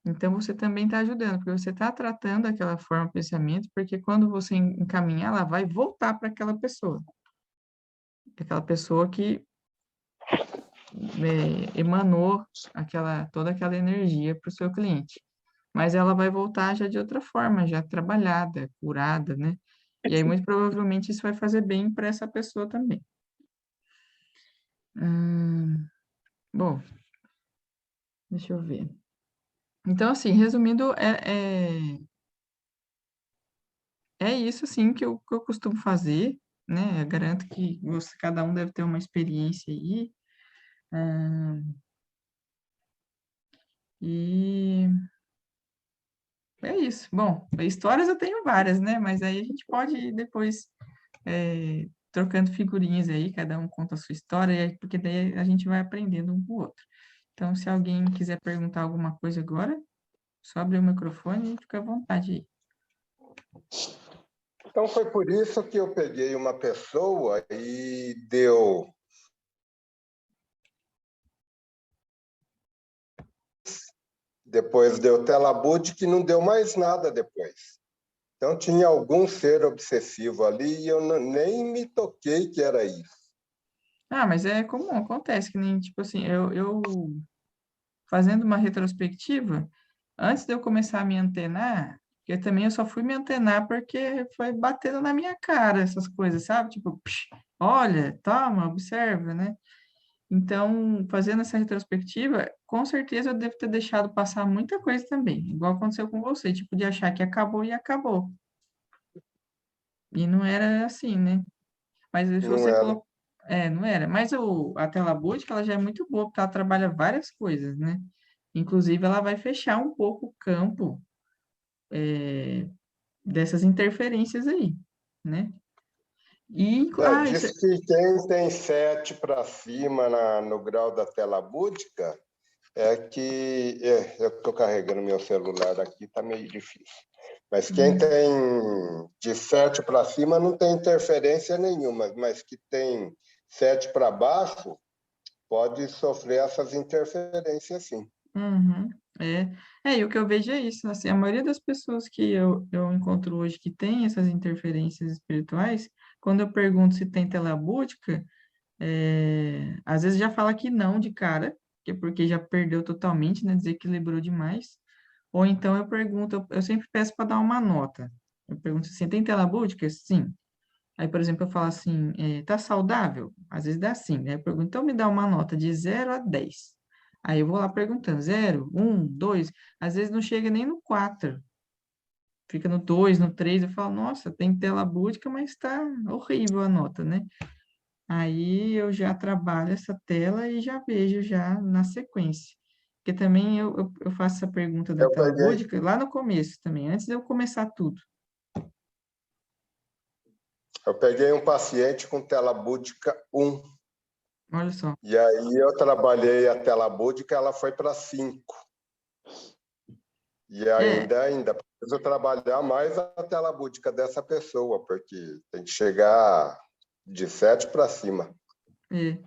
Então, você também está ajudando, porque você está tratando aquela forma de pensamento, porque quando você encaminhar, ela vai voltar para aquela pessoa que emanou toda aquela energia para o seu cliente. Mas ela vai voltar já de outra forma, já trabalhada, curada, né? E aí, muito provavelmente, isso vai fazer bem para essa pessoa também. Bom, deixa eu ver. Então, assim, resumindo, é isso, assim, que eu costumo fazer, né? Eu garanto que cada um deve ter uma experiência aí. E é isso. Bom, histórias eu tenho várias, né? Mas aí a gente pode ir depois trocando figurinhas aí, cada um conta a sua história, porque daí a gente vai aprendendo um com o outro. Então, se alguém quiser perguntar alguma coisa agora, só abrir o microfone e fica à vontade aí. Então, foi por isso que eu peguei uma pessoa e deu... Depois deu Telabud, que não deu mais nada depois. Então, tinha algum ser obsessivo ali e eu nem me toquei que era isso. Mas é comum, acontece, que nem, tipo assim, eu fazendo uma retrospectiva, antes de eu começar a me antenar, porque também eu só fui me antenar porque foi batendo na minha cara essas coisas, sabe? Tipo, psh, olha, toma, observa, né? Então, fazendo essa retrospectiva, com certeza eu devo ter deixado passar muita coisa também, igual aconteceu com você, tipo, de achar que acabou e acabou. E não era assim, né? Mas se Não você era. colocou. Não era. Mas a tela búdica, ela já é muito boa, porque ela trabalha várias coisas, né? Inclusive, ela vai fechar um pouco o campo dessas interferências aí, né? Isso, Diz que quem tem 7 para cima no grau da tela búdica é que... eu estou carregando meu celular aqui, está meio difícil. Mas quem tem de 7 para cima não tem interferência nenhuma, mas que tem 7 para baixo pode sofrer essas interferências, sim. uhum, e o que eu vejo é isso, assim, a maioria das pessoas que eu encontro hoje que tem essas interferências espirituais, quando eu pergunto se tem tela búdica, às vezes já fala que não de cara, que é porque já perdeu totalmente, né, desequilibrou demais. Ou então eu pergunto, eu sempre peço para dar uma nota. Eu pergunto assim, tem tela búdica? Sim. Aí, por exemplo, eu falo assim, tá saudável? Às vezes dá sim, né? Eu pergunto, então me dá uma nota de 0 a 10. Aí eu vou lá perguntando, 0, 1, 2, às vezes não chega nem no 4, fica no 2, no 3, eu falo, nossa, tem tela búdica, mas tá horrível a nota, né? Aí eu já trabalho essa tela e já vejo já na sequência. Porque também eu faço essa pergunta da Eu tela peguei, búdica lá no começo também, antes de eu começar tudo. eu peguei um paciente com tela búdica 1. Olha só. E aí eu trabalhei a tela búdica, ela foi para 5. E ainda preciso trabalhar mais a tela búdica dessa pessoa, porque tem que chegar de 7 para cima.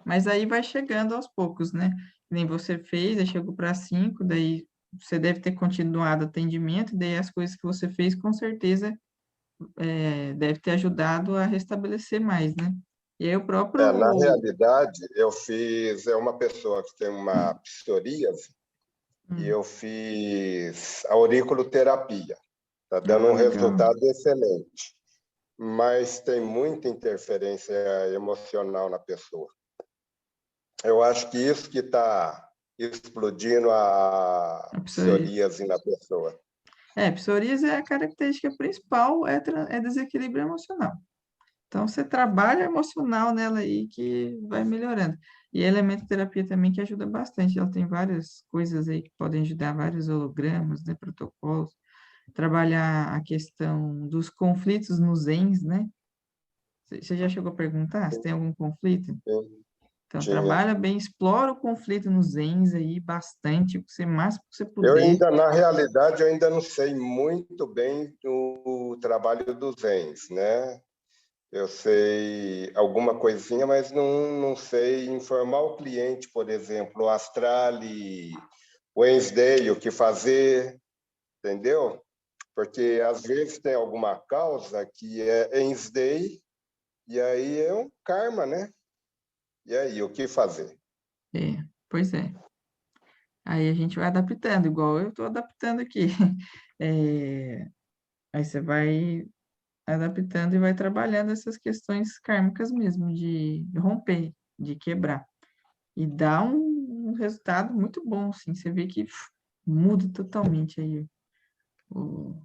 Mas aí vai chegando aos poucos, né? Que nem você fez, aí chegou para 5, daí você deve ter continuado o atendimento, daí as coisas que você fez, com certeza, deve ter ajudado a restabelecer mais, né? E aí o Na próprio... realidade, eu fiz... É uma pessoa que tem uma psoríase e eu fiz auriculoterapia. Está dando um Legal. resultado excelente. Mas tem muita interferência emocional na pessoa. Eu acho que isso que está explodindo a A psoríase. psoríase na pessoa. Psoríase é a característica principal, é desequilíbrio emocional. Então, você trabalha emocional nela aí que vai melhorando. E a elementoterapia também que ajuda bastante. Ela tem várias coisas aí que podem ajudar, vários hologramas, né, protocolos. Trabalhar a questão dos conflitos nos ENs, né? Você já chegou a perguntar se tem algum conflito? Sim, Então, tinha. trabalha bem, explora o conflito nos ENs aí bastante, o que você máximo que você Eu puder. ainda, na realidade, eu ainda não sei muito bem o trabalho dos ENs, né? Eu sei alguma coisinha, mas não sei informar o cliente, por exemplo, o Astrali, o Wednesday, o que fazer, entendeu? Porque às vezes tem alguma causa que é Wednesday e aí é um karma, né? E aí, o que fazer? Pois é. Aí a gente vai adaptando, igual eu estou adaptando aqui. É, aí você vai adaptando e vai trabalhando essas questões kármicas mesmo, de romper, de quebrar. E dá um resultado muito bom, assim. Você vê que muda totalmente aí. o-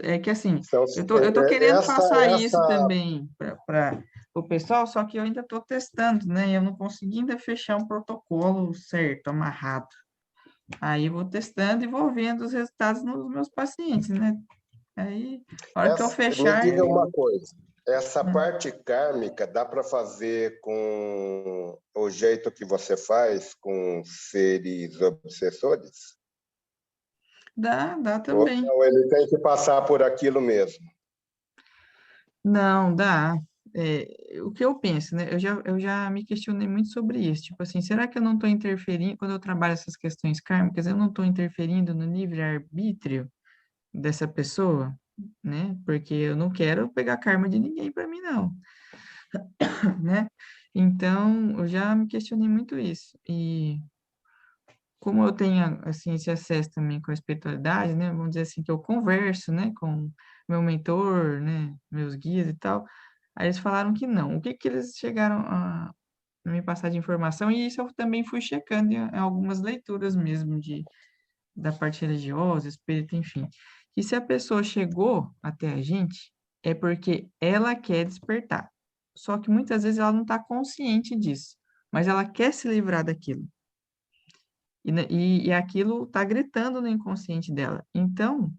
É que assim, Então, eu tô querendo passar isso essa também para o pessoal, só que eu ainda estou testando, né? Eu não consegui ainda fechar um protocolo certo, amarrado. Aí eu vou testando e vou vendo os resultados nos meus pacientes, né? Aí, a hora que eu Me fechar, diga uma eu. coisa. Essa Hum, parte kármica dá para fazer com o jeito que você faz com seres obsessores? dá Ou também. não, ele tem que passar por aquilo mesmo? Não, dá. O que eu penso, né? Eu já me questionei muito sobre isso. Tipo assim, será que eu não estou interferindo, quando eu trabalho essas questões kármicas, eu não estou interferindo no livre-arbítrio dessa pessoa, né? Porque eu não quero pegar karma de ninguém para mim, não, né? Então, eu já me questionei muito isso. E como eu tenho, assim, esse acesso também com a espiritualidade, né? Vamos dizer assim, que eu converso, né? Com meu mentor, né? Meus guias e tal. Aí eles falaram que não. O que que eles chegaram a me passar de informação? E isso eu também fui checando em algumas leituras mesmo da parte religiosa, espírita, enfim. Que se a pessoa chegou até a gente, é porque ela quer despertar. Só que muitas vezes ela não está consciente disso, mas ela quer se livrar daquilo. E aquilo está gritando no inconsciente dela. Então,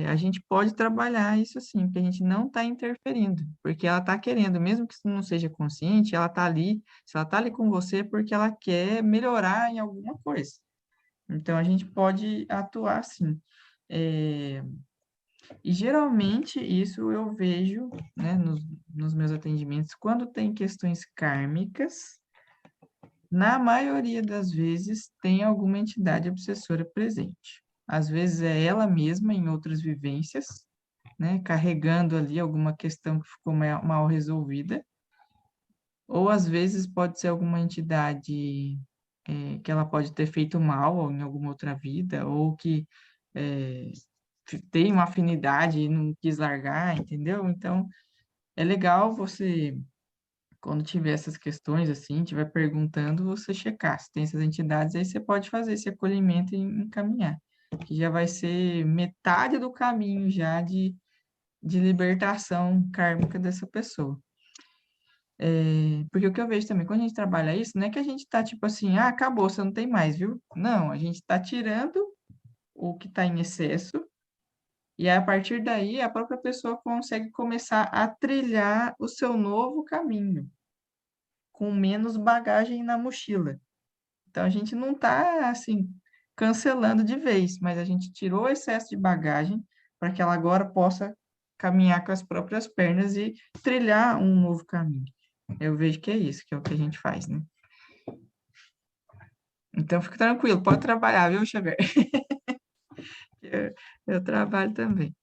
a gente pode trabalhar isso sim, porque a gente não está interferindo, porque ela está querendo, mesmo que isso não seja consciente, ela está ali, se ela está ali com você, é porque ela quer melhorar em alguma coisa. Então, a gente pode atuar sim. É, e geralmente isso eu vejo, né, nos meus atendimentos, quando tem questões kármicas, na maioria das vezes tem alguma entidade obsessora presente. Às vezes é ela mesma em outras vivências, né, carregando ali alguma questão que ficou mal resolvida, ou às vezes pode ser alguma entidade que ela pode ter feito mal em alguma outra vida, ou que é, tem uma afinidade e não quis largar, entendeu? Então, é legal você, quando tiver essas questões, assim, tiver perguntando, você checar se tem essas entidades, aí você pode fazer esse acolhimento e encaminhar, que já vai ser metade do caminho já de libertação kármica dessa pessoa. Porque o que eu vejo também, quando a gente trabalha isso, não é que a gente tá tipo assim, ah, acabou, você não tem mais, viu? Não, a gente está tirando o que está em excesso. E a partir daí, a própria pessoa consegue começar a trilhar o seu novo caminho, com menos bagagem na mochila. Então, a gente não está, assim, cancelando de vez, mas a gente tirou o excesso de bagagem para que ela agora possa caminhar com as próprias pernas e trilhar um novo caminho. Eu vejo que é isso, que é o que a gente faz, né? Então, fique tranquilo, pode trabalhar, viu, Xavier? Eu trabalho também.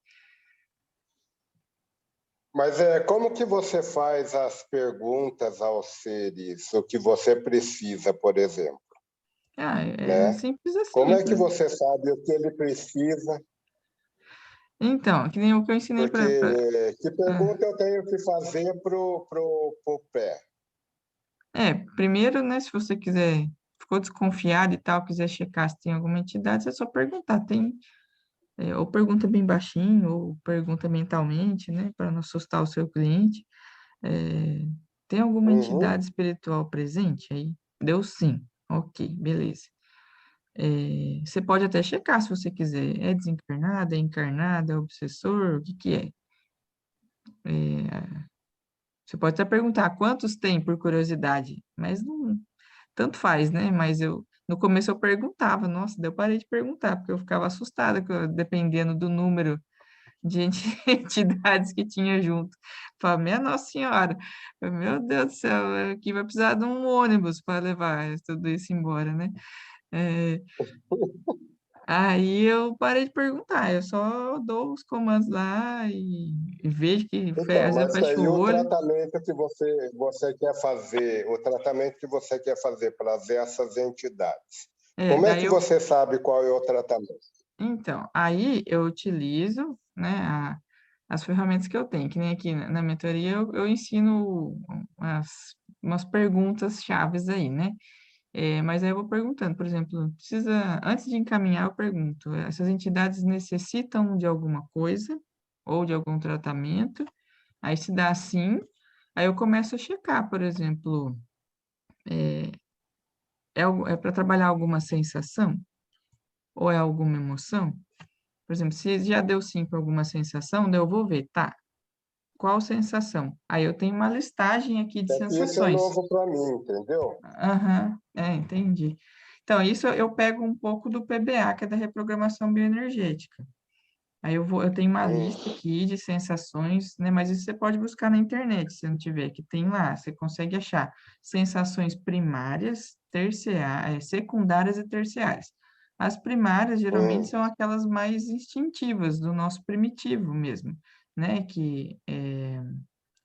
Mas como que você faz as perguntas aos seres, o que você precisa, por exemplo, Ah, é né? simples Como assim. é que você sabe o que ele precisa? Então, que nem o que eu ensinei Porque para. que pergunta eu tenho que fazer pro pé? Primeiro, né, se você quiser, ficou desconfiado e tal, quiser checar se tem alguma entidade, é só perguntar. ou pergunta bem baixinho, ou pergunta mentalmente, né, para não assustar o seu cliente. É, tem alguma Uhum. entidade espiritual presente aí? Deu sim. Ok, beleza. Você pode até checar se você quiser. É desencarnada, é encarnada, é obsessor, o que que é? Você pode até perguntar quantos tem por curiosidade, mas não, tanto faz, né? Mas no começo eu perguntava, nossa, daí eu parei de perguntar, porque eu ficava assustada, dependendo do número de entidades que tinha junto. Falei, minha Nossa Senhora, meu Deus do céu, aqui vai precisar de um ônibus para levar tudo isso embora, né? É, aí eu parei de perguntar, eu só dou os comandos lá e vejo que Então, às vezes eu mas fecho aí o o olho. tratamento que você quer fazer, o tratamento que você quer fazer para essas entidades, como é Daí que eu você sabe qual é o tratamento? Então, aí eu utilizo, né, as ferramentas que eu tenho, que nem aqui na mentoria eu ensino umas perguntas chaves aí, né? Mas aí eu vou perguntando, por exemplo, antes de encaminhar, eu pergunto, essas entidades necessitam de alguma coisa ou de algum tratamento? Aí se dá sim, aí eu começo a checar, por exemplo, é para trabalhar alguma sensação ou é alguma emoção? Por exemplo, se já deu sim para alguma sensação, daí eu vou ver, tá, qual sensação? Aí eu tenho uma listagem aqui de É que isso é sensações. novo para mim, entendeu? Aham, entendi. Então, isso eu pego um pouco do PBA, que é da reprogramação bioenergética. Aí eu tenho uma Hum, lista aqui de sensações, né? Mas isso você pode buscar na internet, se não tiver, que tem lá, você consegue achar sensações primárias, secundárias e terciárias. As primárias geralmente hum, são aquelas mais instintivas, do nosso primitivo mesmo, né? Que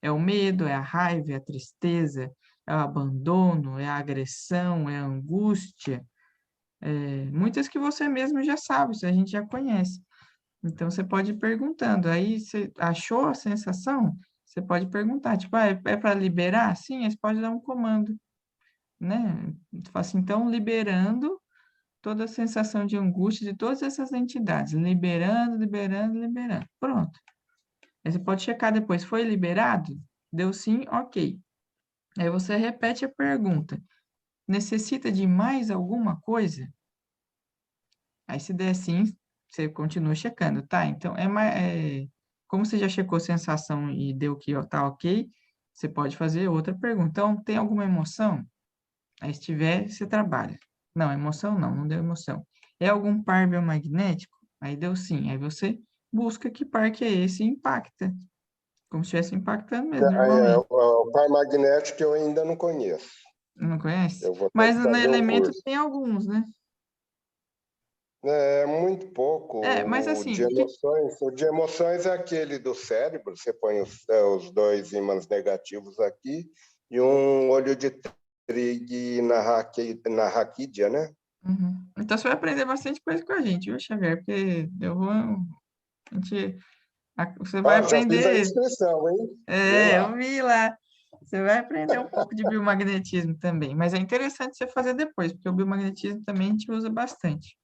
é o medo, é a raiva, é a tristeza, é o abandono, é a agressão, é a angústia, muitas que você mesmo já sabe, isso a gente já conhece. Então, você pode ir perguntando. Aí, você achou a sensação? Você pode perguntar, tipo, é para liberar? Sim, aí você pode dar um comando, né? Fala assim, então, liberando toda a sensação de angústia de todas essas entidades. Liberando, liberando, liberando. Pronto. Aí você pode checar depois, foi liberado? Deu sim? Ok. Aí você repete a pergunta. Necessita de mais alguma coisa? Aí, se der sim, você continua checando, tá? Então, como você já checou sensação e deu que ó, tá ok, você pode fazer outra pergunta. Então, tem alguma emoção? Aí, se tiver, você trabalha. Não, emoção não, não deu emoção. É algum par biomagnético? Aí deu sim. Aí você busca que par que é esse e impacta. Como se estivesse impactando mesmo, normalmente. o par magnético eu ainda não conheço. Não conhece? Eu vou ter Mas que no fazer o elemento curso. tem alguns, né? É muito pouco. Mas assim, O de emoções é aquele do cérebro. Você põe os dois ímãs negativos aqui e um olho de Trig na raquídea, né? Uhum. Então você vai aprender bastante coisa com a gente, viu, Xavier? Porque você vai Ah, já fiz a aprender. inscrição, hein? Vê Eu lá. vi lá. Você vai aprender um pouco de biomagnetismo também, mas é interessante você fazer depois, porque o biomagnetismo também a gente usa bastante.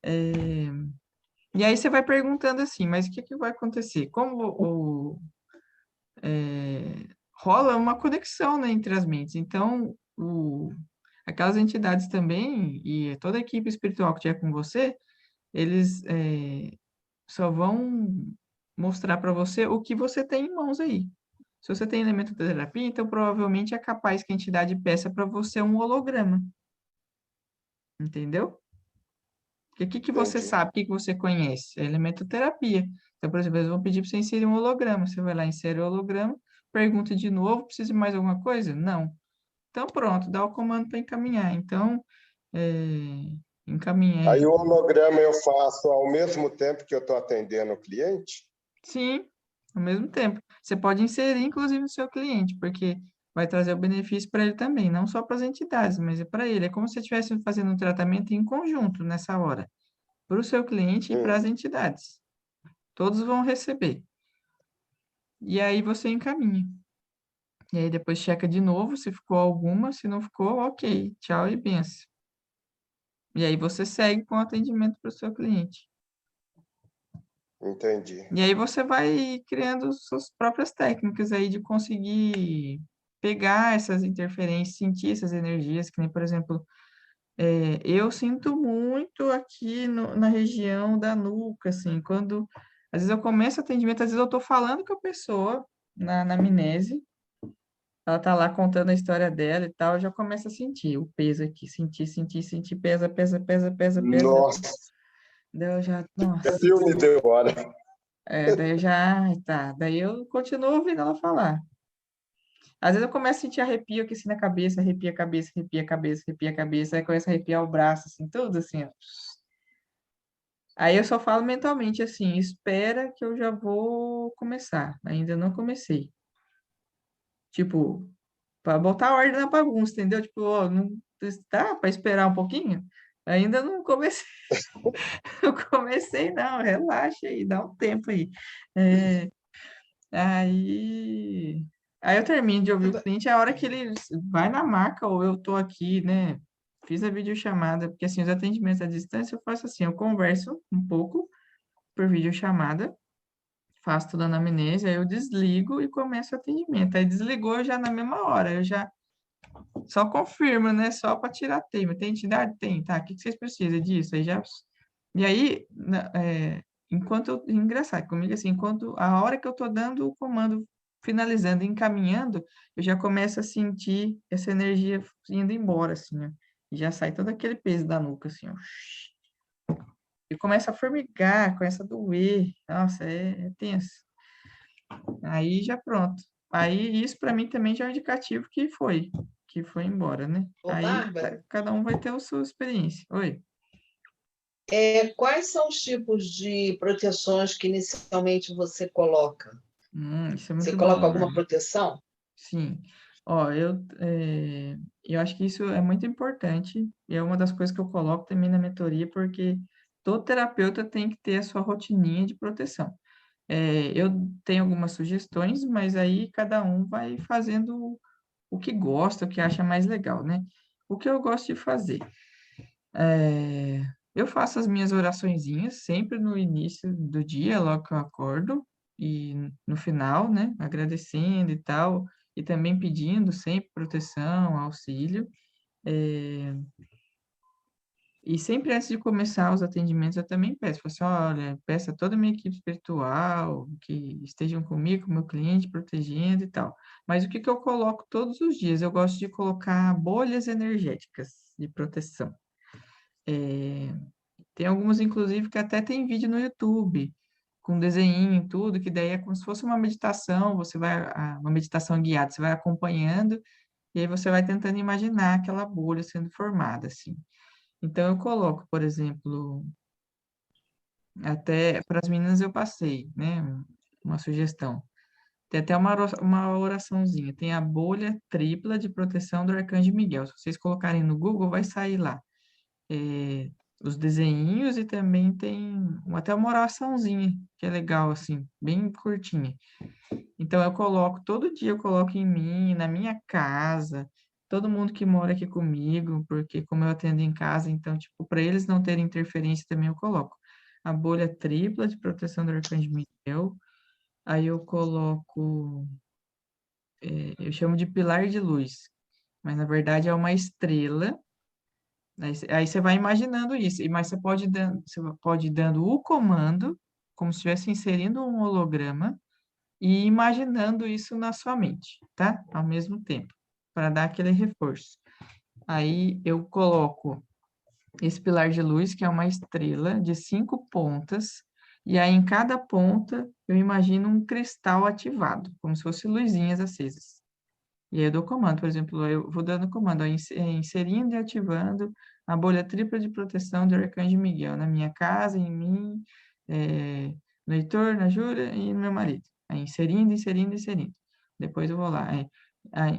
É, E aí você vai perguntando assim, mas o que que vai acontecer? Rola uma conexão, né, entre as mentes. Então, aquelas entidades também, e toda a equipe espiritual que tiver com você, eles só vão mostrar para você o que você tem em mãos aí. Se você tem elemento da terapia, então provavelmente é capaz que a entidade peça para você um holograma, entendeu? Porque o que que você Entendi. sabe, o que que você conhece? É elemento terapia. Então, por exemplo, eles vão pedir para você inserir um holograma. Você vai lá, insere o holograma, pergunta de novo, precisa de mais alguma coisa? Não. Então, pronto, dá o comando para encaminhar. Então, Aí encaminhei. o holograma eu faço ao mesmo tempo que eu estou atendendo o cliente? Sim, ao mesmo tempo. Você pode inserir, inclusive, no seu cliente, porque vai trazer o benefício para ele também, não só para as entidades, mas é para ele. É como se você estivesse fazendo um tratamento em conjunto nessa hora, para o seu cliente e para Hum. as entidades. Todos vão receber. E aí você encaminha. E aí depois checa de novo se ficou alguma, se não ficou, ok, tchau e benção. E aí você segue com o atendimento para o seu cliente. Entendi. E aí você vai criando suas próprias técnicas aí de conseguir pegar essas interferências, sentir essas energias, que nem, por exemplo, eu sinto muito aqui na região da nuca, assim, quando às vezes eu começo atendimento, às vezes eu estou falando com a pessoa na amnese, ela tá lá contando a história dela e tal, eu já começo a sentir o peso aqui, sentir, pesa, pesa, pesa, pesa, pesa. Nossa, Daí eu já, é nossa, filme de hora. daí eu já, ai, tá, daí eu continuo ouvindo ela falar. Às vezes eu começo a sentir arrepio aqui assim na cabeça, arrepia a cabeça, arrepia a cabeça, arrepia a cabeça, aí começa a arrepiar o braço, assim, tudo assim, ó. Aí eu só falo mentalmente assim, espera que eu já vou começar. Ainda não comecei. Tipo, para botar ordem na bagunça, entendeu? Tipo, ó, não dá para esperar um pouquinho? Ainda não comecei, não comecei não, relaxa aí, dá um tempo aí. É, aí, aí eu termino de ouvir o cliente, é a hora que ele vai na maca ou eu tô aqui, né? Fiz a videochamada, porque assim, os atendimentos à distância eu faço assim, eu converso um pouco por videochamada, faço toda a anamnese, aí eu desligo e começo o atendimento. Aí desligou já na mesma hora, eu já só confirmo, né? Só para tirar tema. Tem entidade? Tem, tá? O que que vocês precisam disso? Aí já. E aí, enquanto engraçado, comigo assim, enquanto a hora que eu tô dando o comando, finalizando, encaminhando, eu já começo a sentir essa energia indo embora, assim, ó. E já sai todo aquele peso da nuca, assim, ó. E começa a formigar, começa a doer. Nossa, é tenso. Aí já pronto. Aí isso para mim também já é um indicativo que foi embora, né? Ô, Aí Bárbara, cada um vai ter a sua experiência. Oi. quais são os tipos de proteções que inicialmente você coloca? Isso é Você muito coloca bom, alguma Bárbara. proteção? Sim. Ó, eu acho que isso é muito importante e é uma das coisas que eu coloco também na mentoria, porque todo terapeuta tem que ter a sua rotininha de proteção. Eu tenho algumas sugestões, mas aí cada um vai fazendo o que gosta, o que acha mais legal, né? O que eu gosto de fazer? É, eu faço as minhas oraçõezinhas sempre no início do dia, logo que eu acordo, e no final, né, agradecendo e tal, e também pedindo sempre proteção, auxílio. É, e sempre antes de começar os atendimentos, eu também peço, falo assim, olha, peço a toda a minha equipe espiritual que estejam comigo, com o meu cliente, protegendo e tal. Mas o que que eu coloco todos os dias? Eu gosto de colocar bolhas energéticas de proteção. É, tem algumas, inclusive, que até tem vídeo no YouTube, com desenho e tudo, que daí é como se fosse uma meditação, uma meditação guiada, você vai acompanhando, e aí você vai tentando imaginar aquela bolha sendo formada, assim. Então, eu coloco, por exemplo, até para as meninas eu passei, né, uma sugestão. Tem até uma oraçãozinha, tem a bolha tripla de proteção do Arcanjo Miguel. Se vocês colocarem no Google, vai sair lá. é, os desenhinhos e também tem até uma oraçãozinha, que é legal, assim, bem curtinha. Então, todo dia eu coloco em mim, na minha casa, todo mundo que mora aqui comigo, porque como eu atendo em casa, então, tipo, para eles não terem interferência também eu coloco a bolha tripla de proteção do Arcanjo Miguel, aí eu coloco, eu chamo de pilar de luz, mas na verdade é uma estrela. Aí você vai imaginando isso, mas você pode ir dando o comando, como se estivesse inserindo um holograma, e imaginando isso na sua mente, tá? Ao mesmo tempo, para dar aquele reforço. Aí eu coloco esse pilar de luz, que é uma estrela de 5 pontas, e aí em cada ponta eu imagino um cristal ativado, como se fossem luzinhas acesas. E aí eu dou comando, por exemplo, eu vou dando comando, ó, inserindo e ativando a bolha tripla de proteção do Arcanjo Miguel na minha casa, em mim, no Heitor, na Júlia e no meu marido. Aí inserindo, inserindo, inserindo. Depois eu vou lá,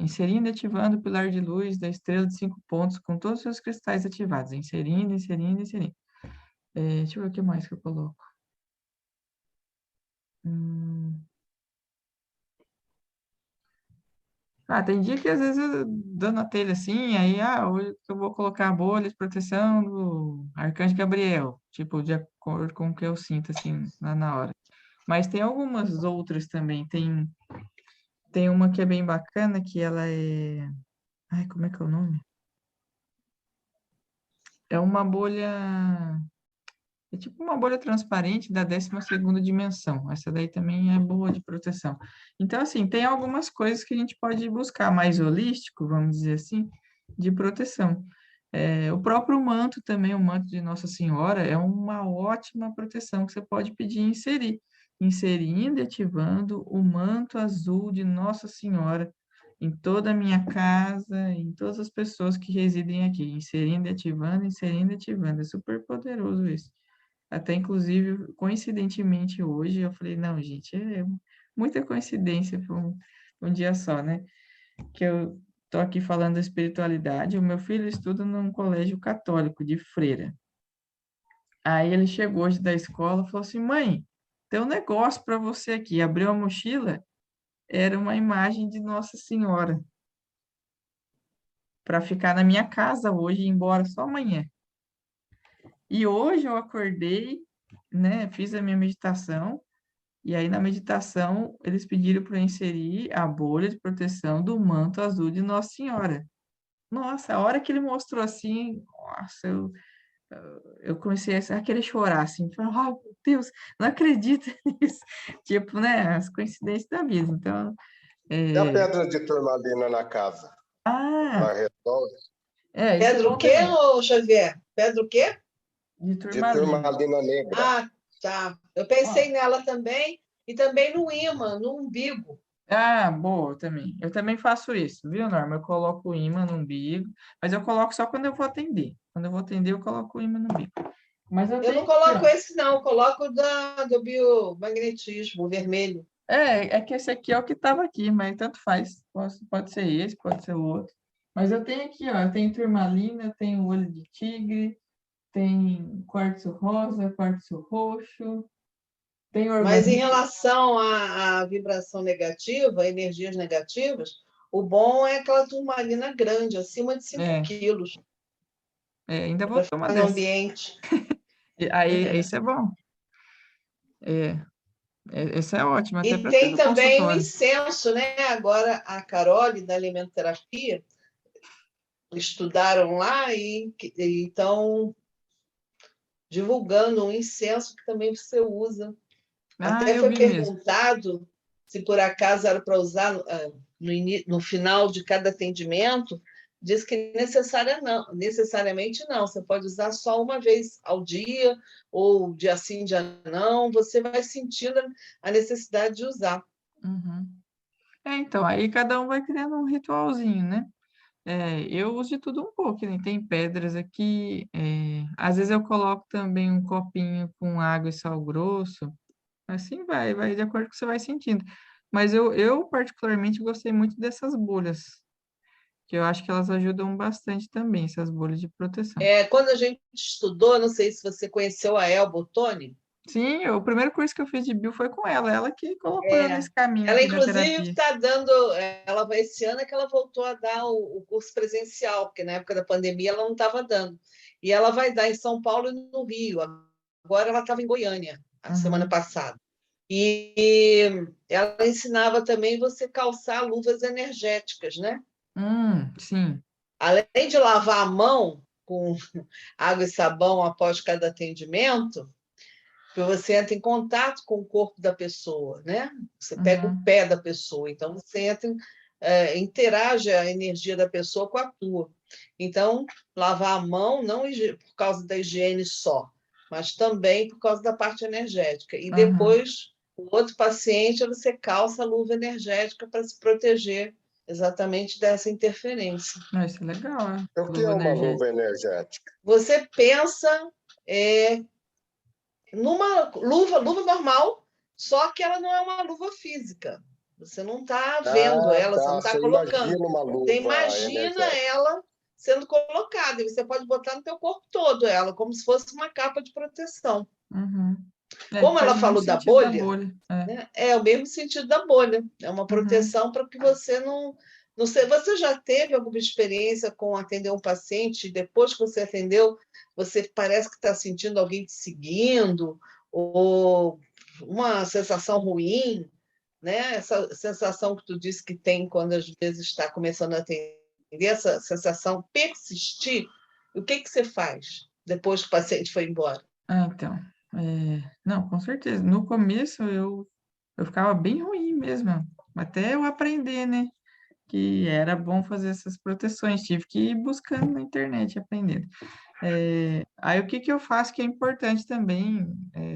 inserindo e ativando o pilar de luz da estrela de 5 pontos com todos os seus cristais ativados. Inserindo, inserindo, inserindo. Deixa eu ver o que mais que eu coloco. Hum, Tem dia que às vezes eu dou na telha assim, aí, hoje eu vou colocar a bolha de proteção do Arcanjo Gabriel, tipo, de acordo com o que eu sinto, assim, lá na hora. Mas tem algumas outras também. Tem uma que é bem bacana, que ela é. Ai, como é que é o nome? É uma bolha. É tipo uma bolha transparente da 12ª dimensão. Essa daí também é boa de proteção. Então, assim, tem algumas coisas que a gente pode buscar mais holístico, vamos dizer assim, de proteção. O próprio manto também, o manto de Nossa Senhora, é uma ótima proteção que você pode pedir e inserir. Inserindo e ativando o manto azul de Nossa Senhora em toda a minha casa, em todas as pessoas que residem aqui. Inserindo e ativando. É super poderoso isso. Até, inclusive, coincidentemente, hoje, eu falei, não, gente, é muita coincidência para um dia só, né? Que eu tô aqui falando da espiritualidade. O meu filho estuda num colégio católico de freira. Aí ele chegou hoje da escola e falou assim, mãe, tem um negócio para você aqui. Abriu a mochila, era uma imagem de Nossa Senhora, para ficar na minha casa hoje e ir embora só amanhã. E hoje eu acordei, né, fiz a minha meditação. E aí, na meditação, eles pediram para eu inserir a bolha de proteção do manto azul de Nossa Senhora. Nossa, a hora que ele mostrou assim, nossa, eu comecei a querer chorar, assim, falar, oh, meu Deus, não acredito nisso. Tipo, né, as coincidências da vida. Então, E a pedra de turmalina na casa? ah, Ela resolve? isso é Pedra o bom quê, também, ô Xavier? Pedra o quê? de De turmalina. turmalina negra. Ah, tá. Eu Ó, pensei nela também, e também no ímã, no umbigo. boa também. Eu também faço isso, viu, Norma? Eu coloco o ímã no umbigo, mas eu coloco só quando eu vou atender. Quando eu vou atender, eu coloco o ímã no umbigo. Mas eu Eu não tenho aqui, coloco ó. esse, não, eu coloco do biomagnetismo, o vermelho. É que esse aqui é o que estava aqui, mas tanto faz. Pode ser esse, pode ser o outro. Mas eu tenho aqui, ó, tem turmalina, tem o olho de tigre, tem quartzo rosa, quartzo roxo, tem Mas em organito. relação à vibração negativa, energias negativas, o bom é aquela turmalina grande, acima de 5 É, quilos, ainda vou para tomar ficar no dessa. ambiente. Aí, isso é bom. É, essa é ótima, até E para ter tem no também o consultório. incenso, né? Agora a Carole, da alimentoterapia, estudaram lá e estão divulgando um incenso que também você usa. Até Eu foi vi mesmo. perguntado se por acaso era para usar no final de cada atendimento. Diz que necessariamente não. Você pode usar só uma vez ao dia, ou dia sim, dia não. Você vai sentindo a necessidade de usar. Uhum. Então, aí cada um vai criando um ritualzinho, né? Eu uso de tudo um pouco, né? Tem pedras aqui, às vezes eu coloco também um copinho com água e sal grosso, assim vai de acordo com o que você vai sentindo. Mas eu particularmente gostei muito dessas bolhas, que eu acho que elas ajudam bastante também, essas bolhas de proteção. Quando a gente estudou, não sei se você conheceu a Elba Ottoni, Sim, o primeiro curso que eu fiz de bio foi com ela que colocou eu nesse caminho ela aqui da inclusive terapia. está dando, esse ano é que ela voltou a dar o curso presencial, porque na época da pandemia ela não estava dando. E ela vai dar em São Paulo e no Rio. Agora ela estava em Goiânia, a semana Uhum. passada. E ela ensinava também você calçar luvas energéticas, né? Sim. Além de lavar a mão com água e sabão após cada atendimento, que você entra em contato com o corpo da pessoa, né? Você pega o Uhum. pé da pessoa, então você entra, interage a energia da pessoa com a tua. Então, lavar a mão não por causa da higiene só, mas também por causa da parte energética. E Uhum. depois, o outro paciente, você calça a luva energética para se proteger exatamente dessa interferência. Isso é legal, O que é luva uma energética. luva energética? Você pensa numa luva normal, só que ela não é uma luva física. Você não está vendo Ah, ela, você não tá. está Você colocando. imagina uma Você luva imagina energética. ela sendo colocada, e você pode botar no teu corpo todo ela, como se fosse uma capa de proteção. Uhum. Como Que faz ela o mesmo falou da sentido da bolha, bolha. né, é o mesmo sentido da bolha. É uma Uhum. proteção para que você não Não sei, você já teve alguma experiência com atender um paciente e depois que você atendeu, você parece que está sentindo alguém te seguindo, ou uma sensação ruim, né? Essa sensação que tu disse que tem quando às vezes está começando a atender, essa sensação persistir, o que que você faz depois que o paciente foi embora? Então, não, com certeza. No começo eu ficava bem ruim mesmo, até eu aprender, né? Que era bom fazer essas proteções, tive que ir buscando na internet, aprendendo. Aí o que que eu faço que é importante também,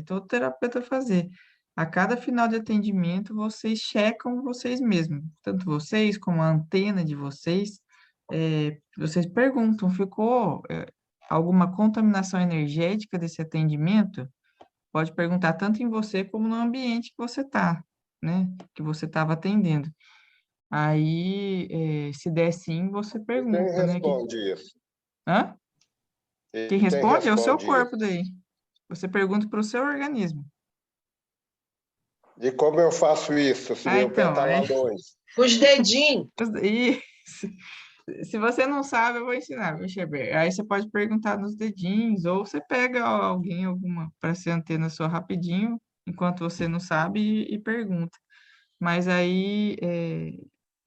todo terapeuta fazer. A cada final de atendimento, vocês checam vocês mesmos, tanto vocês como a antena de vocês, vocês perguntam, ficou alguma contaminação energética desse atendimento? Pode perguntar tanto em você como no ambiente que você está, né? Que você estava atendendo. Aí, se der sim, você E quem pergunta, né? responde isso? Hã? E Quem quem responde é o seu responde corpo isso? daí. Você pergunta para o seu organismo. E como eu faço isso se meu pé Então, está lá longe? Com os dedinhos. isso. Se você não sabe, eu vou ensinar, viu, Xavier? Aí você pode perguntar nos dedinhos, ou você pega alguém, alguma, para ser antena sua rapidinho, enquanto você não sabe, e pergunta. Mas aí,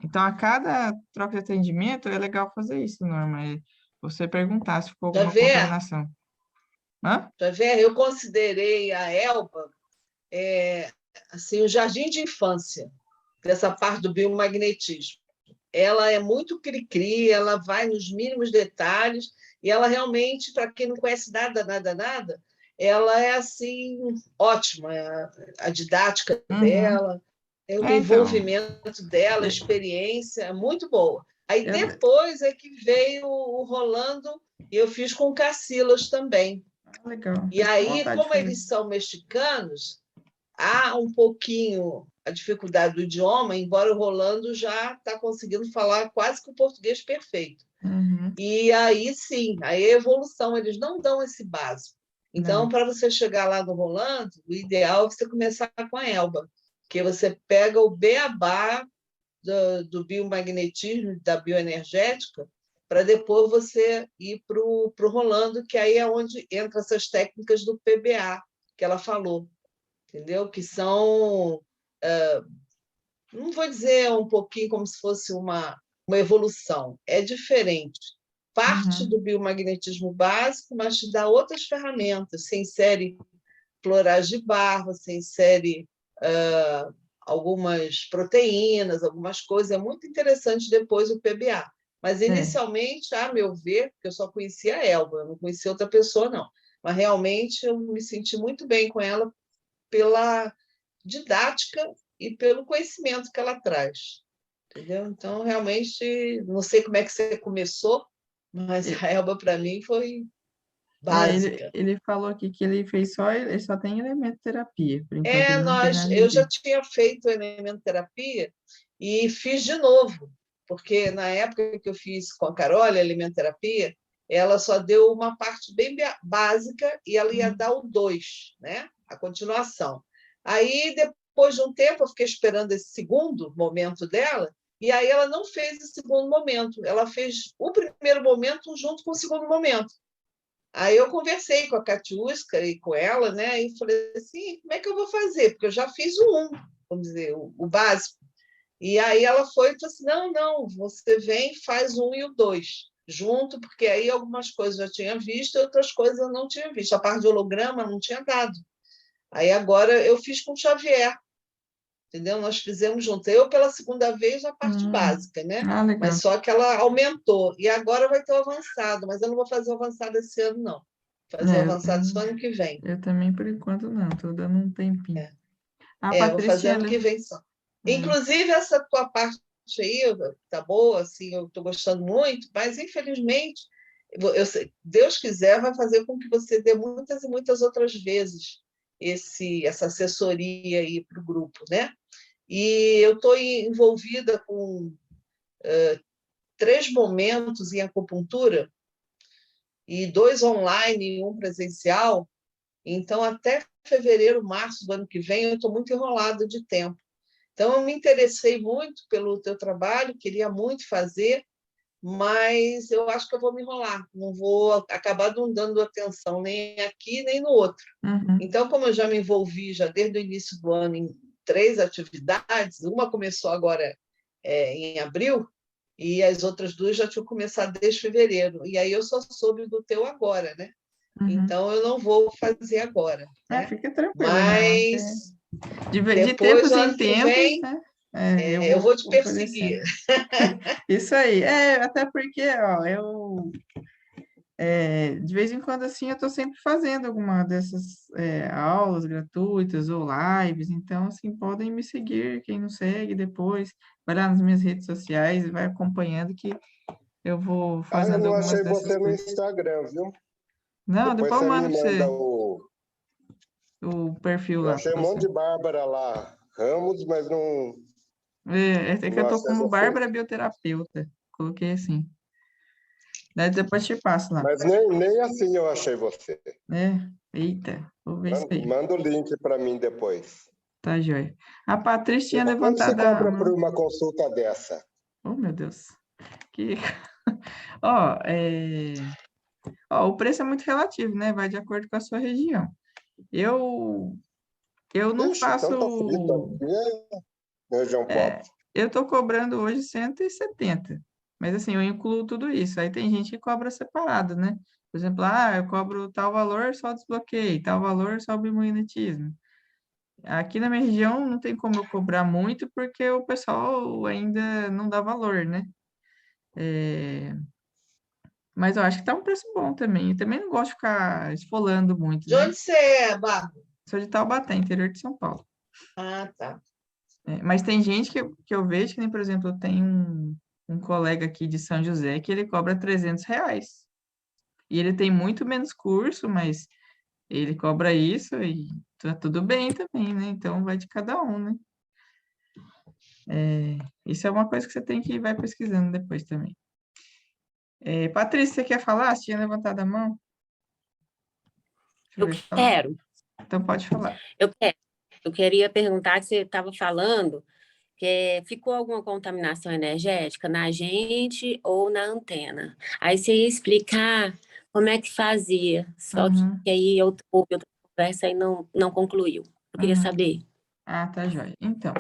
então, a cada troca de atendimento, é legal fazer isso, Norma. Você perguntar se ficou Já alguma vê, contaminação. Hã? já vê, eu considerei a Elba assim, o jardim de infância dessa parte do biomagnetismo. Ela é muito cri-cri, ela vai nos mínimos detalhes, e ela realmente, para quem não conhece nada, nada, nada, ela é assim ótima, a didática Uhum. dela, o Então, envolvimento dela, a é, experiência é muito boa. Aí ela... depois é que veio o Rolando, e eu fiz com o Cacilas também. Legal, E tô com aí, vontade de como fazer. eles são mexicanos, há um pouquinho a dificuldade do idioma, embora o Rolando já está conseguindo falar quase que o português perfeito. Uhum. E aí sim, aí é evolução, eles não dão esse básico. Então, Não. para você chegar lá no Rolando, o ideal é você começar com a Elba, que você pega o beabá do biomagnetismo, da bioenergética, para depois você ir para o Rolando, que aí é onde entram essas técnicas do PBA que ela falou, entendeu? Que são, não vou dizer um pouquinho como se fosse uma evolução, é diferente. Parte Uhum. do biomagnetismo básico, mas te dá outras ferramentas. Você insere florais de barro, você insere algumas proteínas, algumas coisas. É muito interessante depois o PBA. Mas, É. inicialmente, a meu ver, porque eu só conhecia a Elba, eu não conhecia outra pessoa, não. Mas, realmente, eu me senti muito bem com ela pela didática e pelo conhecimento que ela traz. Entendeu? Então, realmente, não sei como é que você começou, mas E- a Elba, para mim, foi ele, básica. ele falou aqui que ele só tem elemento terapia. Por enquanto ele não tem nada de Eu já bio. tinha feito elementoterapia e fiz de novo, porque na época que eu fiz com a Carol, a elementoterapia, ela só deu uma parte bem básica e ela ia Uhum. dar o 2, né? A continuação. Aí, depois de um tempo, eu fiquei esperando esse segundo momento dela, e aí ela não fez o segundo momento, ela fez o primeiro momento junto com o segundo momento. Aí eu conversei com a Catiusca e com ela, né? E falei assim, como é que eu vou fazer? Porque eu já fiz o 1, vamos dizer, o básico. E aí ela foi e falou assim, não, você vem, faz o 1 e o 2 junto, porque aí algumas coisas eu já tinha visto, outras coisas eu não tinha visto. A parte de holograma não tinha dado. Aí agora eu fiz com o Xavier, entendeu? Nós fizemos junto. Eu, pela segunda vez, a parte básica, né? Ah, legal. Mas só que ela aumentou. E agora vai ter o avançado, mas eu não vou fazer o avançado esse ano, não. Vou fazer o É, avançado só ano que vem. eu também, por enquanto, não. Tô dando um tempinho. A Vou fazer Patrícia, ano que vem só. é, Inclusive, essa tua parte aí tá boa, assim, eu estou gostando muito, mas infelizmente, Deus quiser, vai fazer com que você dê muitas e muitas outras vezes essa assessoria aí para o grupo, né? E eu estou envolvida com 3 momentos em acupuntura, e 2 online e 1 presencial. Então, até fevereiro, março do ano que vem, eu estou muito enrolada de tempo. Então, eu me interessei muito pelo teu trabalho, queria muito fazer, mas eu acho que eu vou me enrolar, não vou acabar não dando atenção nem aqui, nem no outro. Uhum. Então, como eu já me envolvi já desde o início do ano em 3 atividades, uma começou agora em abril, e as outras 2 já tinham começado desde fevereiro, e aí eu só soube do teu agora, né? Uhum. Então, eu não vou fazer agora, né? Fica tranquila, Mas de depois, tempos o em ano que tempos, vem, né? eu vou te oferecendo. perseguir. Isso aí. Até porque, ó, de vez em quando, assim, eu estou sempre fazendo alguma dessas aulas gratuitas ou lives, então, assim, podem me seguir, quem não segue, depois vai lá nas minhas redes sociais e vai acompanhando que eu vou Eu fazendo não algumas achei dessas você no coisas. Instagram, viu? Não, Depois depois eu você mando me para manda você o perfil Eu lá achei para um você. monte de Bárbara lá, Ramos, mas É que eu não tô achei como você. Bárbara Bioterapeuta, coloquei assim. Daí depois te passo lá. Mas nem assim eu achei você. Eita, vou ver isso aí. Manda o link para mim depois. Tá, joia. A Patrícia tinha E quanto você levantado a cobra por mão. uma consulta dessa? Oh, meu Deus. Que... Ó, o preço é muito relativo, né? Vai de acordo com a sua região. Eu não Ixi, então tá frito. faço... Aqui é região pobre. Eu tô cobrando hoje 170. Mas assim, eu incluo tudo isso. Aí tem gente que cobra separado, né? Por exemplo, eu cobro tal valor só desbloqueio, tal valor só biomimetismo. Aqui na minha região não tem como eu cobrar muito porque o pessoal ainda não dá valor, né? Mas eu acho que tá um preço bom também. E também não gosto de ficar esfolando muito, De né? onde você é, Bárbara? Sou de Taubaté, interior de São Paulo. Ah, tá. Mas tem gente que eu vejo, que nem, por exemplo, eu tenho um colega aqui de São José que ele cobra R$ 300. E ele tem muito menos curso, mas ele cobra isso e tá tudo bem também, né? Então vai de cada um, né? Isso é uma coisa que você tem que ir vai pesquisando depois também. Patrícia, você quer falar? Você tinha levantado a mão? Deixa eu Eu ver se ela... quero, Então pode falar. eu quero. Eu queria perguntar que você estava falando que ficou alguma contaminação energética na gente ou na antena. Aí você ia explicar como é que fazia, só que Uhum, aí eu houve outra conversa e não concluiu. Eu queria uhum. saber. Ah, tá joia. Então,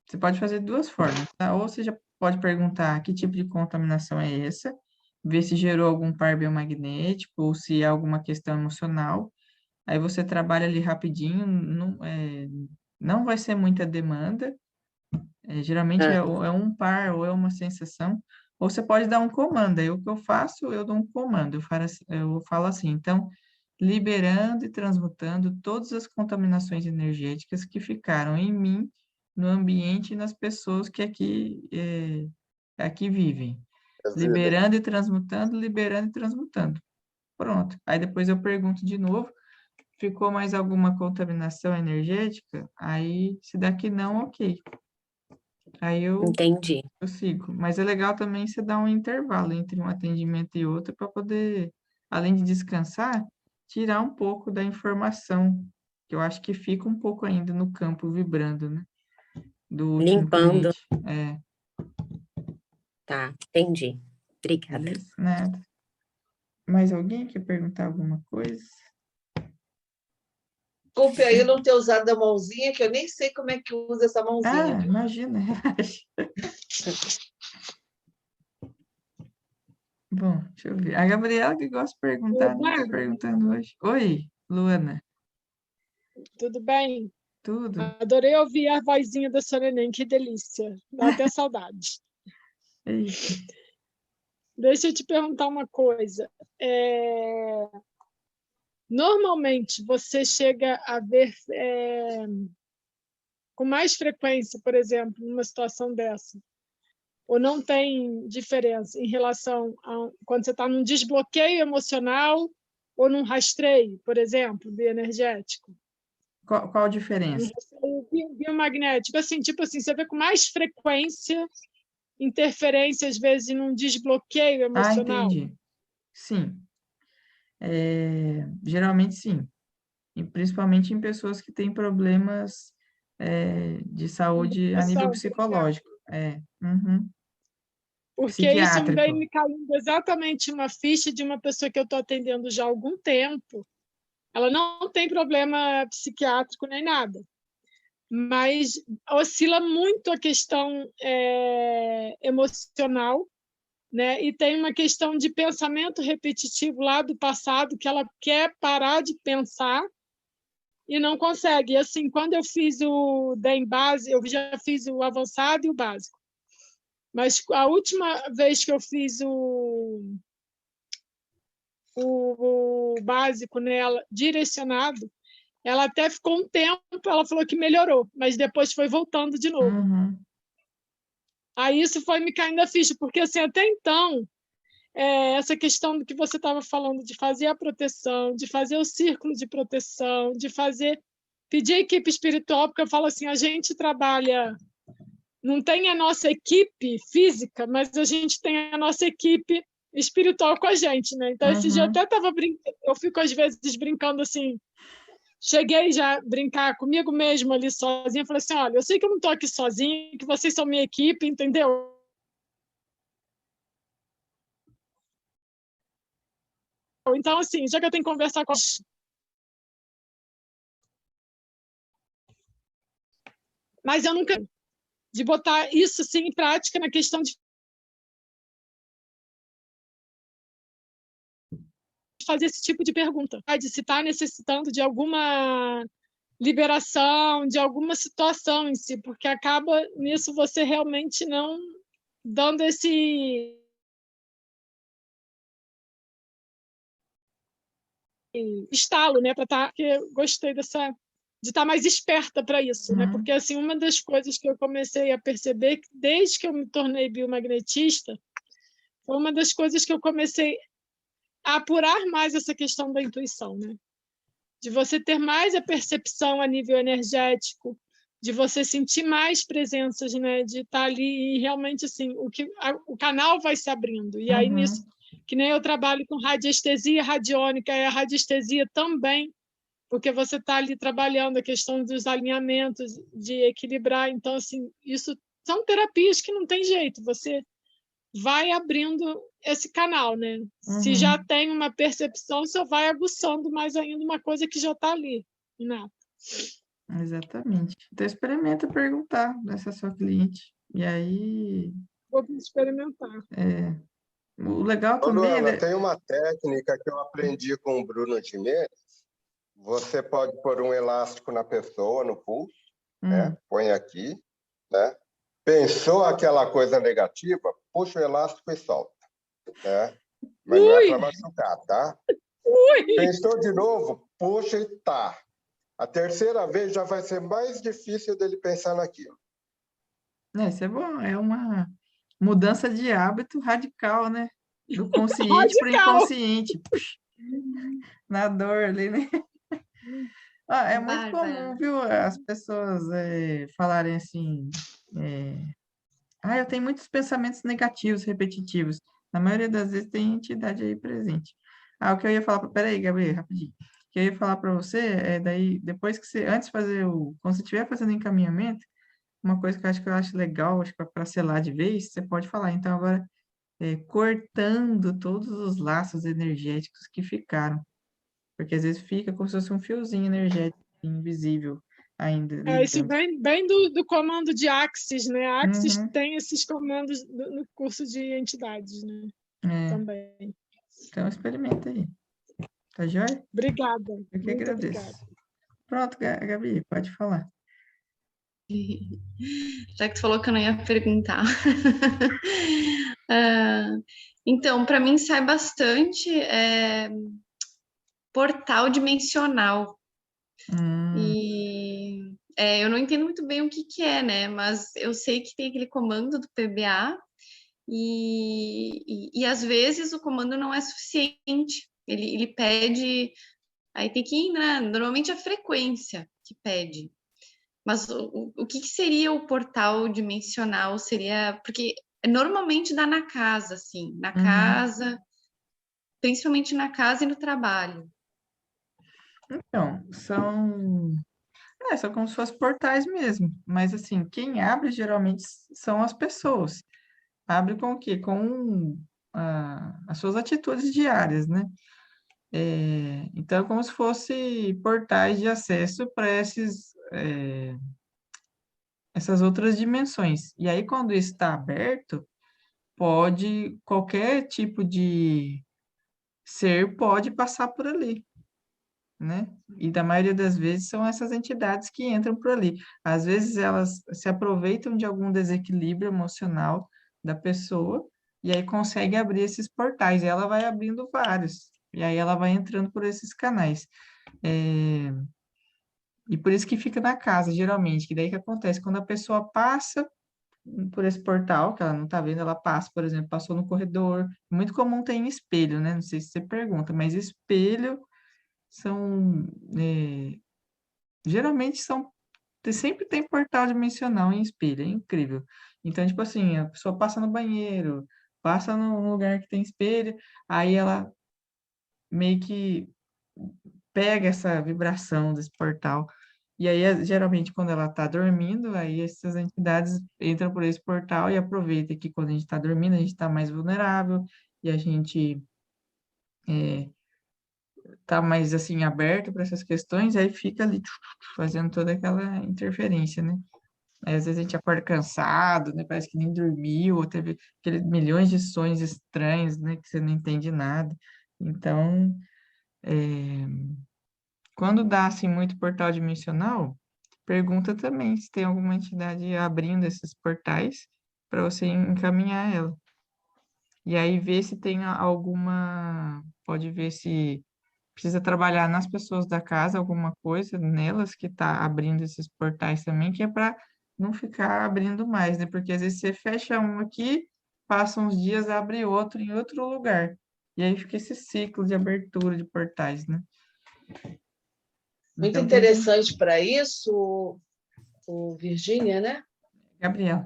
você pode fazer de duas formas, tá? Ou você já pode perguntar que tipo de contaminação é essa, ver se gerou algum par biomagnético ou se é alguma questão emocional. Aí você trabalha ali rapidinho, não vai ser muita demanda, geralmente Ah, é um par ou é uma sensação, ou você pode dar um comando. Aí o que eu faço, eu dou um comando, eu falo assim, então, liberando e transmutando todas as contaminações energéticas que ficaram em mim, no ambiente e nas pessoas que aqui vivem. Vida. Liberando e transmutando. Pronto. Aí depois eu pergunto de novo, ficou mais alguma contaminação energética? Aí, se daqui não, ok. Aí entendi. eu sigo. Mas é legal também você dar um intervalo entre um atendimento e outro para poder, além de descansar, tirar um pouco da informação, que eu acho que fica um pouco ainda no campo vibrando, né? Do último Limpando. cliente. Tá, entendi. Obrigada. Beleza? Nada. Mais alguém quer perguntar alguma coisa? Desculpe aí não ter usado a mãozinha, que eu nem sei como é que usa essa mãozinha, viu? Imagina, relaxa. Bom, deixa eu ver. A Gabriela que gosta de perguntar, nem tá perguntando hoje. Oi, Luana. Tudo bem? Tudo? Adorei ouvir a vozinha da sua neném, que delícia. Dá até saudade. Eita. Deixa eu te perguntar uma coisa. Normalmente, você chega a ver com mais frequência, por exemplo, numa situação dessa, ou não tem diferença em relação a quando você está num desbloqueio emocional ou num rastreio, por exemplo, bioenergético? Qual a diferença? Biomagnético, assim, tipo assim, você vê com mais frequência interferência, às vezes, num desbloqueio emocional. Entendi. Sim. Geralmente sim. E principalmente em pessoas que têm problemas de saúde a nível psicológico. Porque isso Psiquiátrico. vem me caindo exatamente uma ficha de uma pessoa que eu estou atendendo já há algum tempo. Ela não tem problema psiquiátrico nem nada, mas oscila muito a questão emocional, né? E tem uma questão de pensamento repetitivo lá do passado, que ela quer parar de pensar e não consegue. E assim, quando eu fiz o DEM base, eu já fiz o avançado e o básico. Mas a última vez que eu fiz o básico nela, direcionado, ela até ficou um tempo, ela falou que melhorou, mas depois foi voltando de novo. Aí isso foi me caindo a ficha, porque assim, até então, essa questão do que você estava falando, de fazer a proteção, de fazer o círculo de proteção, de pedir a equipe espiritual, porque eu falo assim, a gente trabalha, não tem a nossa equipe física, mas a gente tem a nossa equipe espiritual com a gente, né? Então, esse dia eu até estava brincando, eu fico às vezes brincando assim, cheguei já a brincar comigo mesmo ali sozinha, falei assim, olha, eu sei que eu não estou aqui sozinha, que vocês são minha equipe, entendeu? Então, assim, já que eu tenho que conversar com mas eu nunca de botar isso assim, em prática na questão de fazer esse tipo de pergunta, de se está necessitando de alguma liberação, de alguma situação em si, porque acaba nisso você realmente não dando esse estalo, né, para estar, porque eu gostei de estar mais esperta para isso, né? Porque assim, uma das coisas que eu comecei a perceber que desde que eu me tornei biomagnetista, foi uma das coisas que eu comecei a apurar mais essa questão da intuição, né? De você ter mais a percepção a nível energético, de você sentir mais presenças, né? De estar ali e realmente assim, o canal vai se abrindo. E aí nisso, que nem eu trabalho com radiestesia radiônica, e a radiestesia também, porque você está ali trabalhando a questão dos alinhamentos, de equilibrar. Então, assim, isso são terapias que não tem jeito, você vai abrindo esse canal, né? Se já tem uma percepção, só vai aguçando mais ainda uma coisa que já está ali, né? Exatamente. Então, experimenta perguntar dessa sua cliente. E aí... Vou experimentar. O legal Ô, também... Luana, tem uma técnica que eu aprendi com o Bruno Gimenez. Você pode pôr um elástico na pessoa, no pulso, né? Põe aqui, né? Pensou aquela coisa negativa, puxa o elástico e solta, né? Mas não é para machucar, tá? Pensou de novo, puxa e tá. A terceira vez já vai ser mais difícil dele pensar naquilo. Isso é bom, é uma mudança de hábito radical, né? Do consciente para o inconsciente. Puxa, na dor ali, né? É muito comum, viu, as pessoas falarem assim, eu tenho muitos pensamentos negativos, repetitivos. Na maioria das vezes tem entidade aí presente. O que eu ia falar, peraí, Gabriel, rapidinho. O que eu ia falar para você daí, depois que você, antes de fazer quando você estiver fazendo encaminhamento, uma coisa que eu acho legal, acho que para selar de vez, você pode falar. Então, agora, cortando todos os laços energéticos que ficaram. Porque às vezes fica como se fosse um fiozinho energético invisível ainda. Isso vem bem do comando de Axis, né? A Axis tem esses comandos no curso de entidades, né? Também. Então, experimenta aí. Tá joia? Obrigada. Eu que agradeço. Obrigada. Pronto, Gabi, pode falar. Já que tu falou que eu não ia perguntar. Então, para mim sai bastante portal dimensional. E eu não entendo muito bem o que é, né? Mas eu sei que tem aquele comando do PBA e às vezes o comando não é suficiente. Ele pede... Aí tem que ir, né? Normalmente a frequência que pede. Mas o que seria o portal dimensional? Seria... Porque normalmente dá na casa, assim. Na casa, principalmente na casa e no trabalho. Então, São como se fossem portais mesmo. Mas, assim, quem abre geralmente são as pessoas. Abre com o quê? Com as suas atitudes diárias, né? Então, é como se fosse portais de acesso para essas outras dimensões. E aí, quando isso está aberto, qualquer tipo de ser pode passar por ali, né? E da maioria das vezes são essas entidades que entram por ali. Às vezes elas se aproveitam de algum desequilíbrio emocional da pessoa e aí consegue abrir esses portais. E ela vai abrindo vários. E aí ela vai entrando por esses canais. E por isso que fica na casa, geralmente. Que daí que acontece? Quando a pessoa passa por esse portal, que ela não está vendo, ela passa, por exemplo, passou no corredor. Muito comum ter em espelho, né? Não sei se você pergunta, mas espelho são, geralmente sempre tem portal dimensional em espelho, é incrível. Então, tipo assim, a pessoa passa no banheiro, passa num lugar que tem espelho, aí ela meio que pega essa vibração desse portal. E aí, geralmente, quando ela está dormindo, aí essas entidades entram por esse portal e aproveitam que quando a gente está dormindo, a gente está mais vulnerável e a gente tá mais assim aberto para essas questões, aí fica ali fazendo toda aquela interferência, né? Aí, às vezes a gente acorda cansado, né? Parece que nem dormiu, ou teve aqueles milhões de sonhos estranhos, né? Que você não entende nada. Então, quando dá assim muito portal dimensional, pergunta também se tem alguma entidade abrindo esses portais para você encaminhar ela. E aí ver se tem pode ver se precisa trabalhar nas pessoas da casa, alguma coisa nelas que está abrindo esses portais também, que é para não ficar abrindo mais, né? Porque às vezes você fecha um aqui, passa uns dias, abre outro em outro lugar. E aí fica esse ciclo de abertura de portais, né? Muito Então tem que... interessante para isso, o Virgínia, né? Gabriela.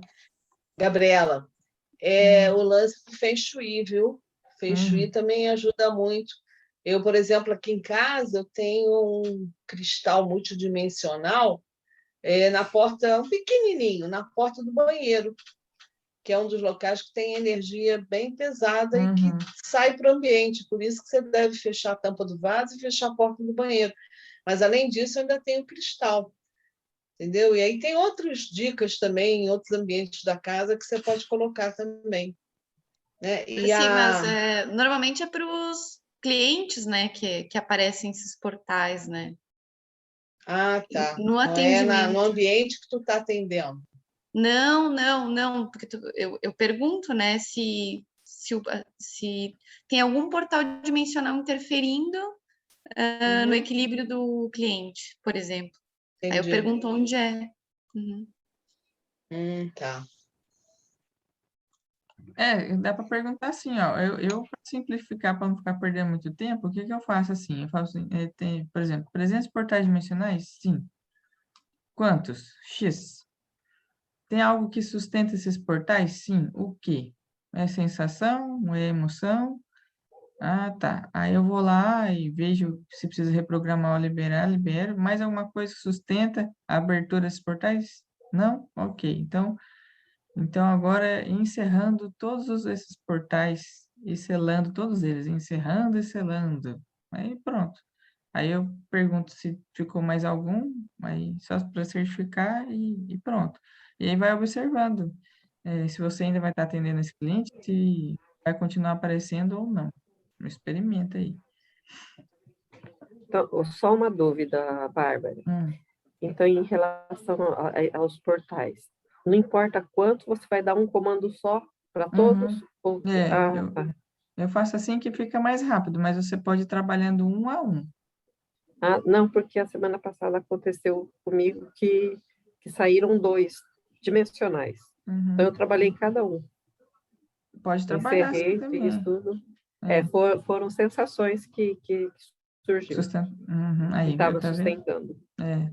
O lance do Feng Shui, viu? Feng Shui também ajuda muito. Eu, por exemplo, aqui em casa, eu tenho um cristal multidimensional na porta, um pequenininho, na porta do banheiro, que é um dos locais que tem energia bem pesada e que sai para o ambiente. Por isso que você deve fechar a tampa do vaso e fechar a porta do banheiro. Mas, além disso, eu ainda tenho cristal. Entendeu? E aí tem outras dicas também em outros ambientes da casa que você pode colocar também. Né? Mas normalmente é para os clientes, né, que aparecem esses portais, né? Ah, tá. No atendimento. No ambiente que tu está atendendo. Não, porque eu pergunto, né, se tem algum portal dimensional interferindo no equilíbrio do cliente, por exemplo. Entendi. Aí eu pergunto onde é. Tá. Dá para perguntar assim, ó. Eu para simplificar, para não ficar perdendo muito tempo, o que eu faço assim? Eu faço assim, tem, por exemplo, presença de portais dimensionais? Sim. Quantos? X. Tem algo que sustenta esses portais? Sim. O quê? É sensação? É emoção? Ah, tá. Aí eu vou lá e vejo se precisa reprogramar ou liberar, libero. Mais alguma coisa que sustenta a abertura desses portais? Não? Ok. Então agora encerrando todos esses portais e selando todos eles, encerrando e selando. Aí pronto. Aí eu pergunto se ficou mais algum, aí só para certificar e pronto. E aí vai observando se você ainda vai estar atendendo esse cliente, se vai continuar aparecendo ou não. Experimenta aí. Então, só uma dúvida, Bárbara. Então, em relação aos portais, não importa quanto, você vai dar um comando só para todos? Eu faço assim que fica mais rápido, mas você pode ir trabalhando um a um. Não, porque a semana passada aconteceu comigo que saíram 2 dimensionais. Então, eu trabalhei em cada um. Pode trabalhar assim também. Fiz tudo. Foram sensações que surgiu. Aí, estava sustentando.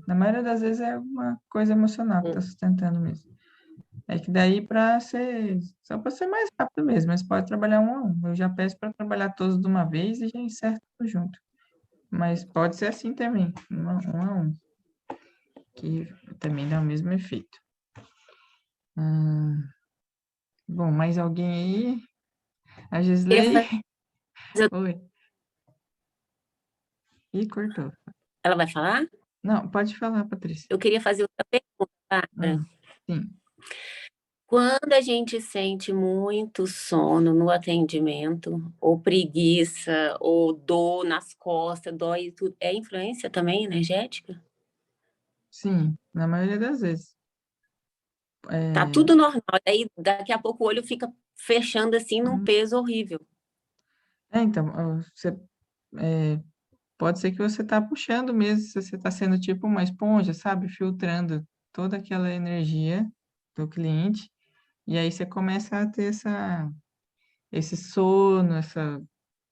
Na maioria das vezes é uma coisa emocional que está sustentando mesmo. É que daí só para ser mais rápido mesmo, mas pode trabalhar um a um. Eu já peço para trabalhar todos de uma vez e já encerro tudo junto. Mas pode ser assim também, um a um. que também dá o mesmo efeito. Bom, mais alguém aí? A Eu Gisley? queria fazer- Oi. Ih, cortou. Ela vai falar? Não, pode falar, Patrícia. Eu queria fazer outra pergunta, Bárbara. Sim. Quando a gente sente muito sono no atendimento, ou preguiça, ou dor nas costas, dói e tudo, é influência também energética? Sim, na maioria das vezes. Tá tudo normal, daí daqui a pouco o olho fica fechando assim num peso horrível. Então, pode ser que você está puxando mesmo, se você está sendo tipo uma esponja, sabe? Filtrando toda aquela energia do cliente, e aí você começa a ter esse sono,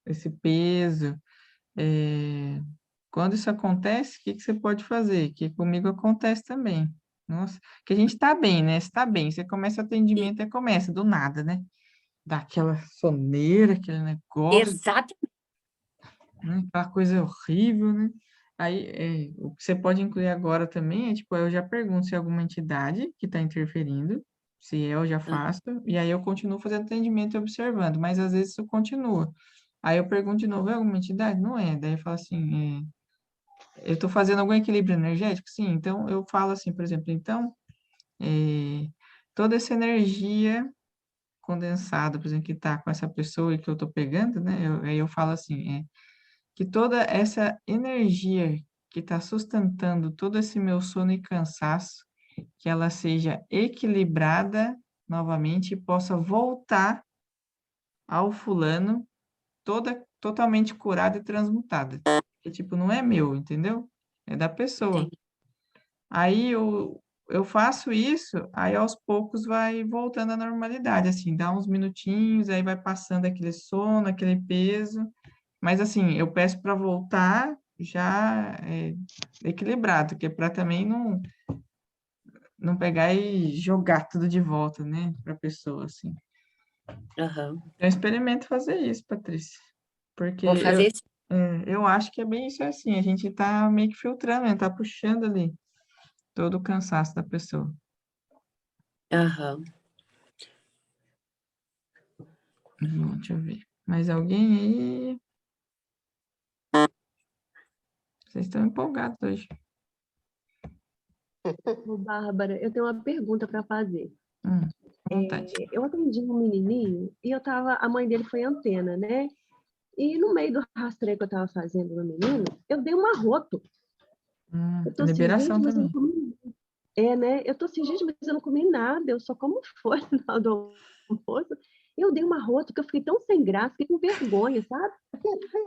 esse peso. Quando isso acontece, o que você pode fazer? Que comigo acontece também. Nossa, que a gente está bem, né? Você tá bem, você começa o atendimento e começa do nada, né? Dá aquela soneira, aquele negócio, Exato. né? Aquela coisa horrível, né? Aí, o que você pode incluir agora também é, tipo, eu já pergunto se é alguma entidade que está interferindo, se eu já faço, e aí eu continuo fazendo atendimento e observando, mas às vezes isso continua. Aí eu pergunto de novo, é alguma entidade? Não é. Daí eu falo assim, eu estou fazendo algum equilíbrio energético? Sim, então eu falo assim, por exemplo, então, toda essa energia condensada, por exemplo, que está com essa pessoa e que eu estou pegando, né? Aí eu falo assim, que toda essa energia que está sustentando todo esse meu sono e cansaço, que ela seja equilibrada novamente e possa voltar ao fulano totalmente curada e transmutada. Que, tipo, não é meu, entendeu? É da pessoa. Entendi. Aí eu faço isso, aí aos poucos vai voltando à normalidade, assim, dá uns minutinhos, aí vai passando aquele sono, aquele peso, mas assim, eu peço para voltar já equilibrado, que é para também não pegar e jogar tudo de volta, né, para a pessoa, assim. Aham. Eu experimento fazer isso, Patrícia, porque Vou fazer isso. eu acho que é bem isso assim, a gente tá meio que filtrando, né, tá puxando ali todo o cansaço da pessoa. Aham. Deixa eu ver. Mais alguém aí? Vocês estão empolgados hoje. Ô, Bárbara, eu tenho uma pergunta para fazer. À vontade. Eu atendi um menininho e a mãe dele foi antena, né? E no meio do rastreio que eu estava fazendo no menino, eu dei um arroto. Eu tô assim, Liberação gente, mas eu não também. comi. Né? Eu tô assim, gente, mas eu não comi nada, eu só como foi no final do almoço. Eu dei um arroto que eu fiquei tão sem graça, fiquei com vergonha, sabe?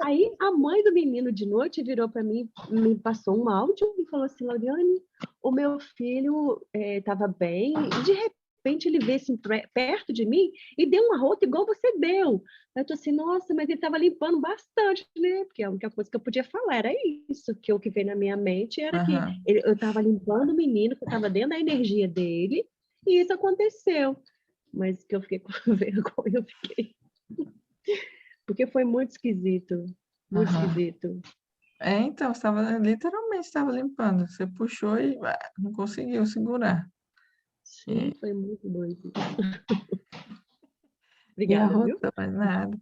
Aí a mãe do menino de noite virou para mim, me passou um áudio e falou assim, Lauriane, o meu filho estava bem e de repente ele veio assim, perto de mim e deu um arroto igual você deu. Aí eu tô assim, nossa, mas ele estava limpando bastante, né? Porque a única coisa que eu podia falar era isso, que o que veio na minha mente era que eu estava limpando o menino, que eu estava dentro da energia dele e isso aconteceu. Mas que eu fiquei com vergonha, eu fiquei... Porque foi muito esquisito. Muito esquisito. Então, literalmente estava limpando. Você puxou e não conseguiu segurar. Sim, foi muito doido. E Obrigada, viu? arrotou, mas nada.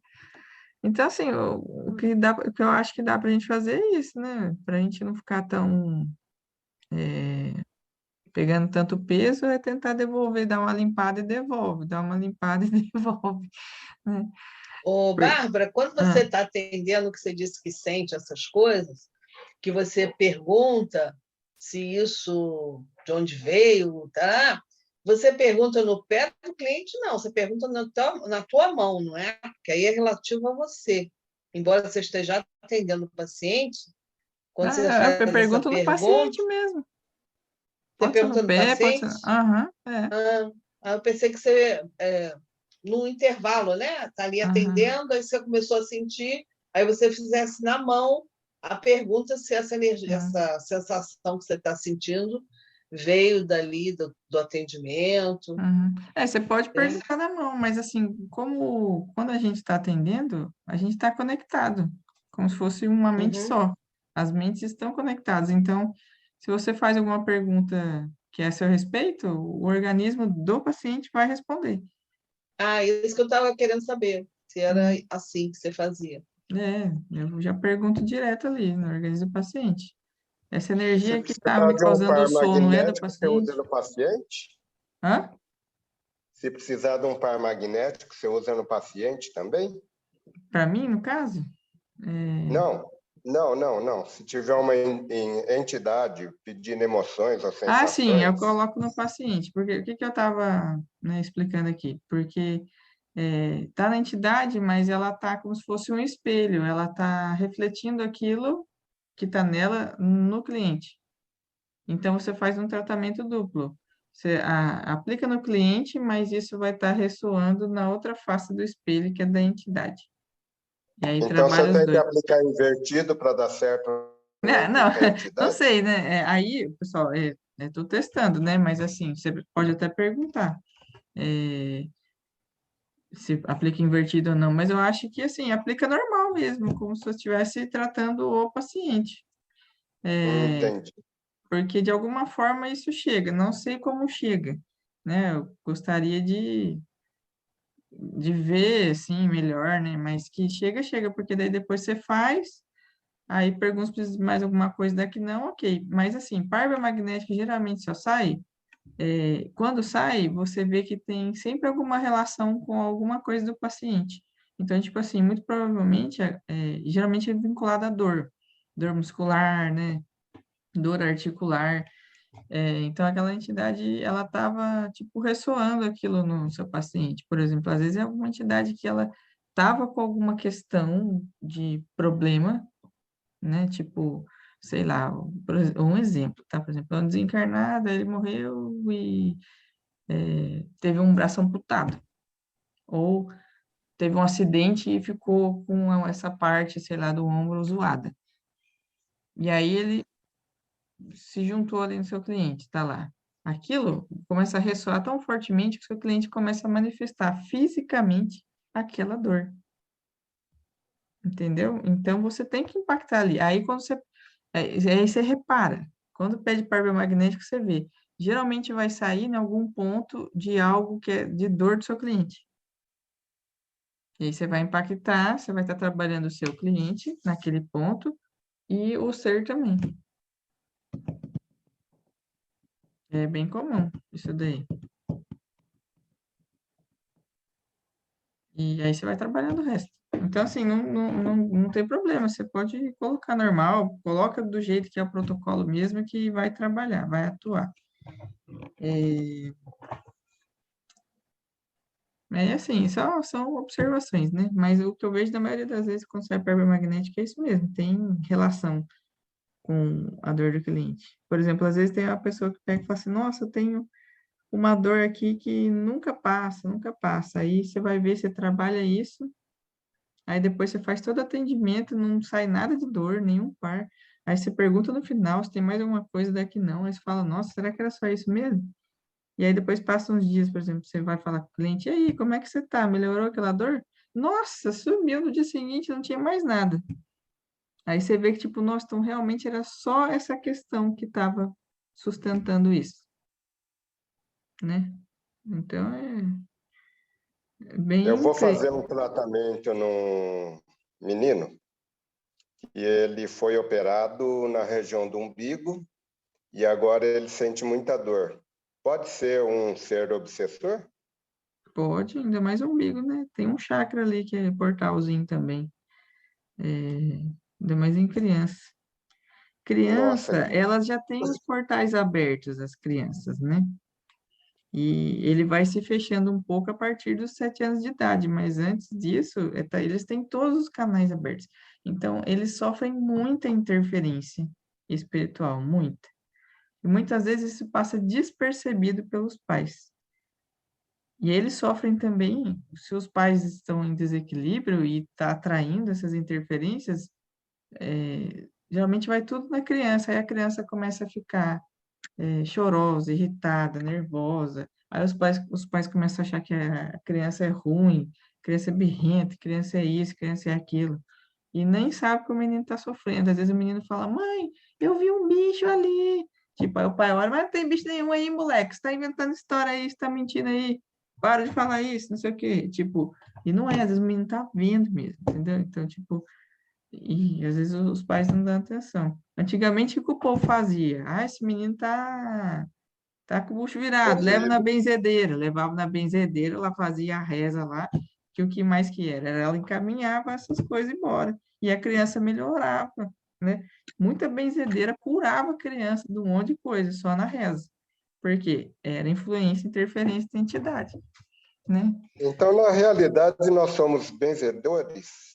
Então, assim, o que eu acho que dá para a gente fazer é isso, né? Para a gente não ficar tão pegando tanto peso, é tentar devolver, dar uma limpada e devolve, dar uma limpada e devolve, né? Ô, Bárbara, quando você está atendendo, que você disse que sente essas coisas, que você pergunta se isso de onde veio, tá? Você pergunta no pé do cliente, não, você pergunta na tua mão, não é? Porque aí é relativo a você. Embora você esteja atendendo o paciente, quando você faz Eu essa pergunto no pergunta, paciente mesmo. você Pode ser no pergunta no pé, pode ser... paciente? Eu pensei que você, no intervalo, né? Está ali atendendo, aí você começou a sentir, aí você fizesse na mão a pergunta se essa energia, essa sensação que você está sentindo veio dali do atendimento. Você pode perguntar na mão, mas assim, como quando a gente está atendendo, a gente está conectado, como se fosse uma mente só. As mentes estão conectadas. Então, Se você faz alguma pergunta que é a seu respeito, o organismo do paciente vai responder. Ah, isso que eu estava querendo saber, se era Hum. assim que você fazia. Eu já pergunto direto ali no organismo do paciente. Essa Se energia que está precisar me de um causando par sono é do magnético, você paciente? usa no paciente? Hã? Se precisar de um par magnético, você usa no paciente também? Para mim, no caso? Não, não. Se tiver uma entidade pedindo emoções ou Ah, sim, eu sensações, coloco no paciente. Porque o que que eu estava, explicando aqui? Porque tá na entidade, mas ela tá como se fosse um espelho. Ela tá refletindo aquilo que está nela no cliente. Então, você faz um tratamento duplo. Você aplica no cliente, mas isso vai estar ressoando na outra face do espelho, que é da entidade. E aí então você trabalha os tem que dois. aplicar invertido para dar certo Não, com a não entidade? sei, né? Aí, pessoal, estou testando, né? Mas assim, você pode até perguntar se aplica invertido ou não. Mas eu acho que assim, aplica normal mesmo, como se eu estivesse tratando o paciente. Entendi. Porque de alguma forma isso chega, não sei como chega, né? Eu gostaria de ver, assim, melhor, né? Mas que chega, chega, porque daí depois você faz, aí pergunta se precisa de mais alguma coisa daqui, não, ok. Mas assim, par biomagnética geralmente só sai, quando sai, você vê que tem sempre alguma relação com alguma coisa do paciente. Então, tipo assim, muito provavelmente, geralmente é vinculado à dor muscular, né? Dor articular. Então, aquela entidade, ela estava, tipo, ressoando aquilo no seu paciente. Por exemplo, às vezes é alguma entidade que ela estava com alguma questão de problema, né? Tipo, sei lá, um exemplo, tá? Por exemplo, um desencarnado, ele morreu e teve um braço amputado. Ou teve um acidente e ficou com essa parte, sei lá, do ombro zoada. E aí ele se juntou ali no seu cliente, tá lá. Aquilo começa a ressoar tão fortemente que o seu cliente começa a manifestar fisicamente aquela dor. Entendeu? Então você tem que impactar ali. Aí quando você. Aí você repara. Quando pede par biomagnético, você vê. Geralmente vai sair em algum ponto de algo que é de dor do seu cliente. E aí você vai impactar, você vai estar trabalhando o seu cliente naquele ponto e o ser também. É bem comum isso daí. E aí você vai trabalhando o resto. Então, assim, não tem problema. Você pode colocar normal, coloca do jeito que é o protocolo mesmo, que vai trabalhar, vai atuar. Assim, são observações, né? Mas o que eu vejo da maioria das vezes quando sai perda magnética é isso mesmo, tem relação com a dor do cliente. Por exemplo, às vezes tem uma pessoa que pega e fala assim, nossa, eu tenho uma dor aqui que nunca passa, nunca passa. Aí você vai ver, você trabalha isso, aí depois você faz todo atendimento, não sai nada de dor, nenhum par. Aí você pergunta no final se tem mais alguma coisa daqui não. Aí você fala, nossa, será que era só isso mesmo? E aí depois passa uns dias, por exemplo, você vai falar com o cliente, e aí, como é que você tá? Melhorou aquela dor? Nossa, sumiu no dia seguinte, não tinha mais nada. Aí você vê que, tipo, nossa, então realmente era só essa questão que estava sustentando isso, né? Então é Eu bem vou fazer um tratamento num menino e ele foi operado na região do umbigo e agora ele sente muita dor. Pode ser um ser obsessor? pode, ainda mais o umbigo, né? Tem um chakra ali que é portalzinho também, ainda mais em criança. Nossa, Criança, elas já têm os portais abertos, as crianças, né? E ele vai se fechando um pouco a partir dos 7 anos de idade, mas antes disso, eles têm todos os canais abertos. Então, eles sofrem muita interferência espiritual, muita. E muitas vezes isso passa despercebido pelos pais. E eles sofrem também, se os pais estão em desequilíbrio e está atraindo essas interferências, geralmente vai tudo na criança, aí a criança começa a ficar chorosa, irritada, nervosa. Aí os pais começam a achar que a criança é ruim, criança é birrenta, criança é isso, criança é aquilo. e nem sabe que o menino está sofrendo. Às vezes o menino fala, mãe, eu vi um bicho ali. Tipo, aí o pai olha, mas não tem bicho nenhum aí, moleque. Você está inventando história aí, você está mentindo aí. Para de falar isso, não sei o quê. Tipo, e não é, às vezes o menino tá vendo mesmo, entendeu? Então, tipo, e às vezes os pais não dão atenção. Antigamente, o que o povo fazia? Ah, esse menino tá com o bucho virado, leva na benzedeira. Levava na benzedeira, ela fazia a reza lá, que o que mais que era? Ela encaminhava essas coisas embora. E a criança melhorava, né? Muita benzedeira curava a criança de um monte de coisa, só na reza. Por quê? Era influência, interferência da entidade, né? Então, na realidade, nós somos benzedores.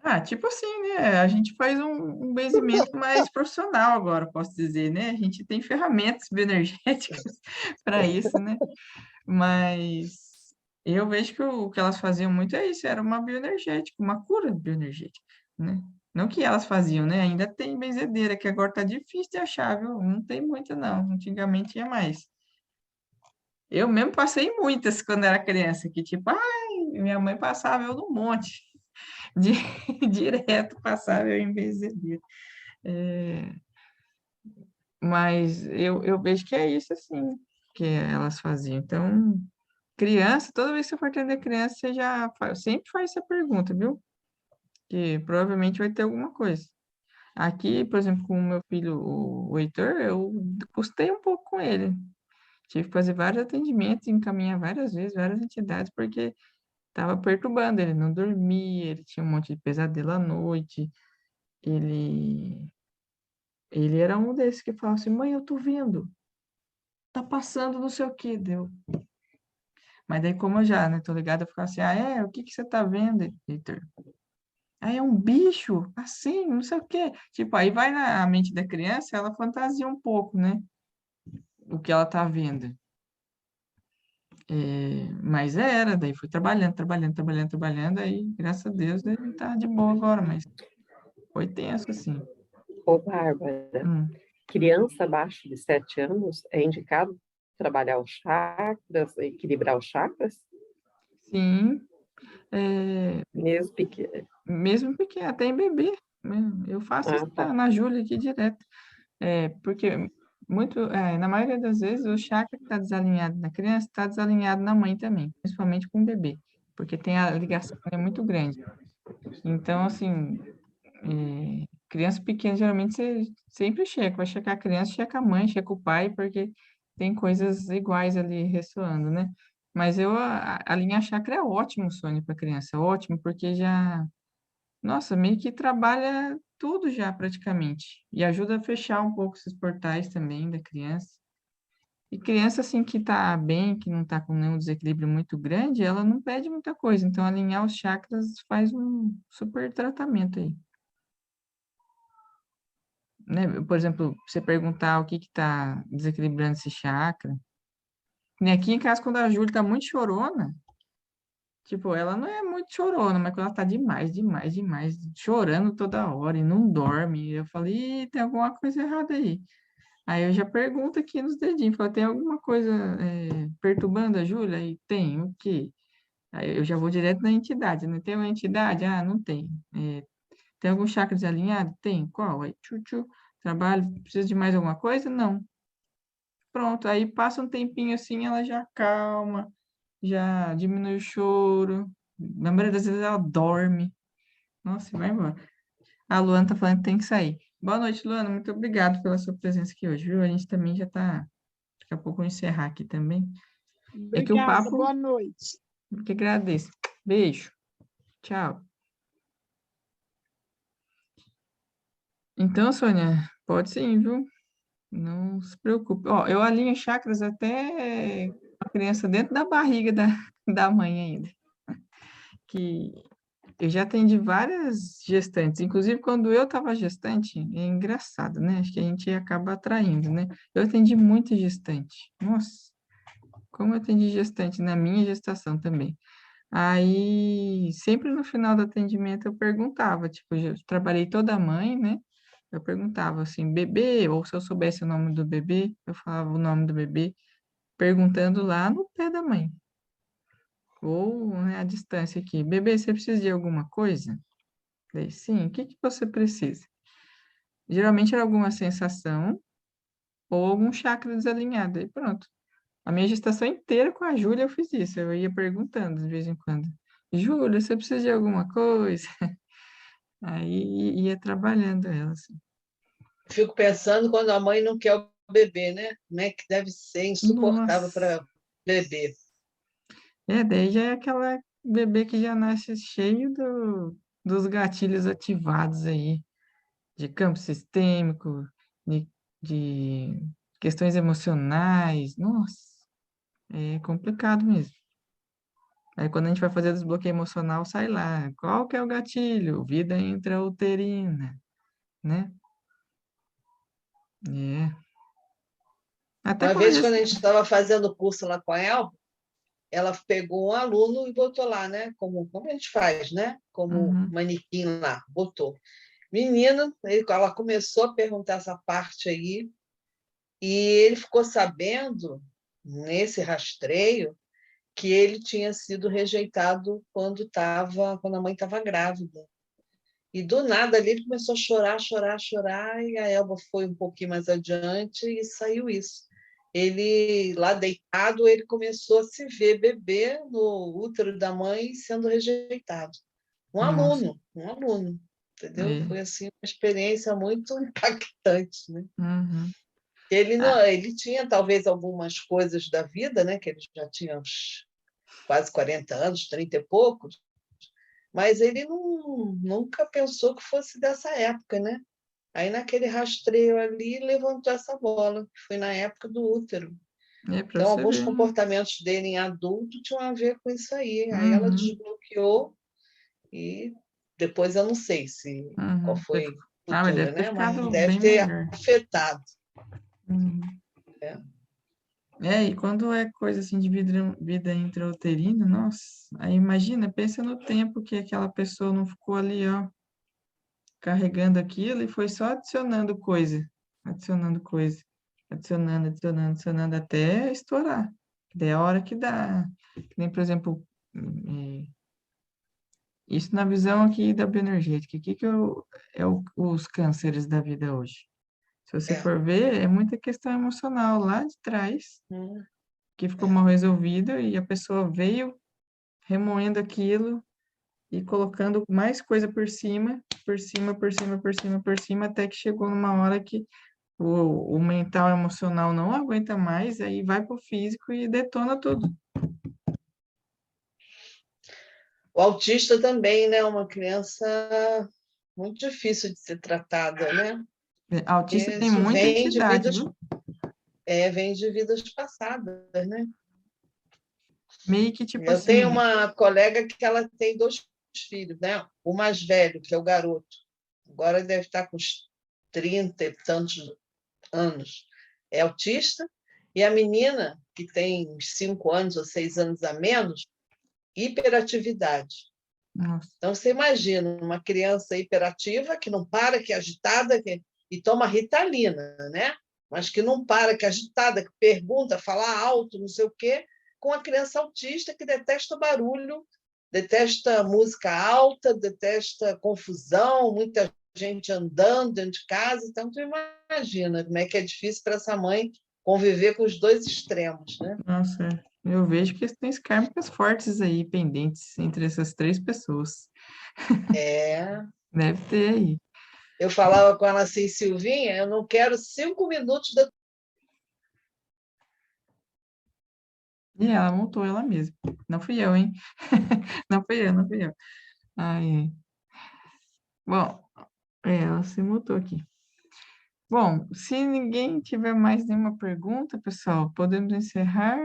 Ah, tipo assim, né? A gente faz um benzimento mais profissional agora, posso dizer, né? A gente tem ferramentas bioenergéticas para isso, né? Mas eu vejo que o que elas faziam muito é isso, era uma bioenergética, uma cura bioenergética, né? Não que elas faziam, né? Ainda tem benzedeira, que agora tá difícil de achar, viu? Não tem muita, não. Antigamente tinha mais. Eu mesmo passei muitas quando era criança, que tipo, ai, minha mãe passava eu no monte. Di- Direto passava eu em benzedeira. É, mas eu vejo que é isso, assim, que elas faziam. Então, criança, toda vez que você for atender criança, você sempre faz essa pergunta, viu? Que provavelmente vai ter alguma coisa. Aqui, por exemplo, com o meu filho, o Heitor, eu custei um pouco com ele. Tive que fazer vários atendimentos, encaminhar várias vezes, várias entidades, porque estava perturbando, ele não dormia, ele tinha um monte de pesadelo à noite, ele, ele era um desses que falava assim, mãe, eu tô vendo, tá passando não sei o que, deu. Mas daí, como eu já, né, tô ligada, eu ficava assim, ah, o que que você tá vendo, Heitor? Ah, é um bicho, assim, não sei o quê. Tipo, aí vai na mente da criança, ela fantasia um pouco, né, o que ela tá vendo. Mas daí fui trabalhando, trabalhando, trabalhando, trabalhando, aí, graças a Deus, ele tá de boa agora, mas foi tenso, assim. Ô, Bárbara, Hum. criança abaixo de 7 anos é indicado trabalhar os chakras, equilibrar os chakras, Sim, mesmo pequeno. mesmo pequeno, até em bebê, né? Eu faço isso Ah, tá. na Júlia aqui direto. Porque na maioria das vezes, o chakra que está desalinhado na criança está desalinhado na mãe também, principalmente com o bebê, porque tem a ligação é muito grande. Então, assim, criança pequena, geralmente você sempre checa, vai checar a criança, checa a mãe, checa o pai, porque tem coisas iguais ali ressoando, né? Mas a linha chakra é ótimo, Sônia, para criança, ótimo, porque nossa, meio que trabalha tudo já praticamente. E ajuda a fechar um pouco esses portais também da criança. E criança, assim, que tá bem, que não tá com nenhum desequilíbrio muito grande, ela não pede muita coisa. Então, alinhar os chakras faz um super tratamento aí. Né? Por exemplo, você perguntar o que que tá desequilibrando esse chakra. E aqui em casa, quando a Júlia tá muito chorona, tipo, ela não é muito chorona, mas quando ela tá demais, demais, demais, chorando toda hora e não dorme, eu falei, "Ih, tem alguma coisa errada aí." Aí eu já pergunto aqui nos dedinhos, falo, tem alguma coisa perturbando a Júlia? Aí tem, o quê? Aí eu já vou direto na entidade, né? Tem uma entidade? Ah, não tem. Tem algum chakra desalinhado? Tem. Qual? Aí, tchu, trabalho, precisa de mais alguma coisa? Não. Pronto, aí passa um tempinho assim, ela já calma, já diminui o choro. Na maioria das vezes ela dorme. Nossa, e vai embora. A Luana tá falando que tem que sair. Boa noite, Luana. Muito obrigado pela sua presença aqui hoje, viu? A gente também já tá. Daqui a pouco eu vou encerrar aqui também. É que o Obrigada, papo, boa noite. eu que agradeço. Beijo. Tchau. Então, Sônia, pode sim, viu? Não se preocupe. Ó, eu alinho chakras até a criança dentro da barriga da mãe ainda. Que eu já atendi várias gestantes, inclusive quando eu estava gestante, é engraçado, né? Acho que a gente acaba atraindo, né? Eu atendi muita gestante. Nossa, como eu atendi gestante na minha gestação também. Aí, sempre no final do atendimento eu perguntava, tipo, eu trabalhei toda a mãe, né? Eu perguntava assim, bebê, ou se eu soubesse o nome do bebê, eu falava o nome do bebê, perguntando lá no pé da mãe, ou né, a distância aqui, bebê, você precisa de alguma coisa? Daí, sim, o que que você precisa? Geralmente era alguma sensação ou algum chakra desalinhado. Aí pronto. A minha gestação inteira com a Júlia eu fiz isso. Eu ia perguntando de vez em quando. Júlia, você precisa de alguma coisa? Aí ia trabalhando ela, assim. Fico pensando quando a mãe não quer o bebê, né? Como é que deve ser insuportável Nossa. para bebê. Daí já é aquela bebê que já nasce cheio dos gatilhos ativados aí, de campo sistêmico, de questões emocionais. Nossa, é complicado mesmo. Aí quando a gente vai fazer desbloqueio emocional, sai lá. Qual que é o gatilho? Vida intrauterina, né? É. Até Uma quando a vez, quando a gente... gente estava fazendo o curso lá com a Elba, ela pegou um aluno e botou lá, né? Como a gente faz, né? Como Uhum, manequim lá, botou. Menina, ela começou a perguntar essa parte aí, e ele ficou sabendo, nesse rastreio, que ele tinha sido rejeitado quando a mãe estava grávida. E do nada ali ele começou a chorar, chorar, chorar, e a Elba foi um pouquinho mais adiante e saiu isso. Ele, lá deitado, ele começou a se ver bebê no útero da mãe sendo rejeitado. nossa, Um aluno, entendeu? é. Foi assim uma experiência muito impactante, né? Uhum. Ele não, Ah, ele tinha talvez algumas coisas da vida, né? Que ele já tinha uns quase 40 anos, 30 e poucos, mas ele nunca pensou que fosse dessa época, né? Aí, naquele rastreio ali, levantou essa bola, que foi na época do útero. para Então, você alguns ver, né? comportamentos dele em adulto tinham a ver com isso aí. Aí ela Uhum, desbloqueou e depois eu não sei qual uhum. foi o Mas futuro, deve ter né? Mas ficado deve bem ter melhor. afetado. Uhum. Né? E quando é coisa assim de vida intrauterina, nossa, aí imagina, pensa no tempo que aquela pessoa não ficou ali, ó, carregando aquilo e foi só adicionando coisa, adicionando, adicionando, adicionando até estourar. Daí é a hora que dá. Que nem, por exemplo, isso na visão aqui da bioenergética. O que que os cânceres da vida hoje? Se você É. for ver, é muita questão emocional lá de trás, que ficou É. mal resolvida e a pessoa veio remoendo aquilo e colocando mais coisa por cima, por cima, por cima, por cima, por cima, até que chegou numa hora que o mental e emocional não aguenta mais, aí vai pro físico e detona tudo. O autista também, né? Uma criança muito difícil de ser tratada, né? Autista tem Isso muita entidade, viu? vem de vidas passadas, né? Meio que tipo Eu tenho assim, uma colega que ela tem 2 filhos, né? O mais velho, que é o garoto, agora deve estar com uns 30 e tantos anos, é autista, e a menina, que tem uns 5 anos ou 6 anos a menos, hiperatividade. nossa, Então, você imagina uma criança hiperativa que não para, que é agitada, e toma Ritalina, né? Mas que não para, que é agitada, que pergunta, fala alto, não sei o quê, com a criança autista que detesta barulho, detesta música alta, detesta confusão, muita gente andando dentro de casa. Então, tu imagina como é que é difícil para essa mãe conviver com os dois extremos, né? nossa, eu vejo questões kármicas fortes aí, pendentes entre essas três pessoas. É. Deve ter aí. Eu falava com ela assim, Silvinha, eu não quero 5 minutos da... E ela montou ela mesma. Não fui eu, hein? Não fui eu, não fui eu. Ai, bom, ela se mutou aqui. Bom, se ninguém tiver mais nenhuma pergunta, pessoal, podemos encerrar.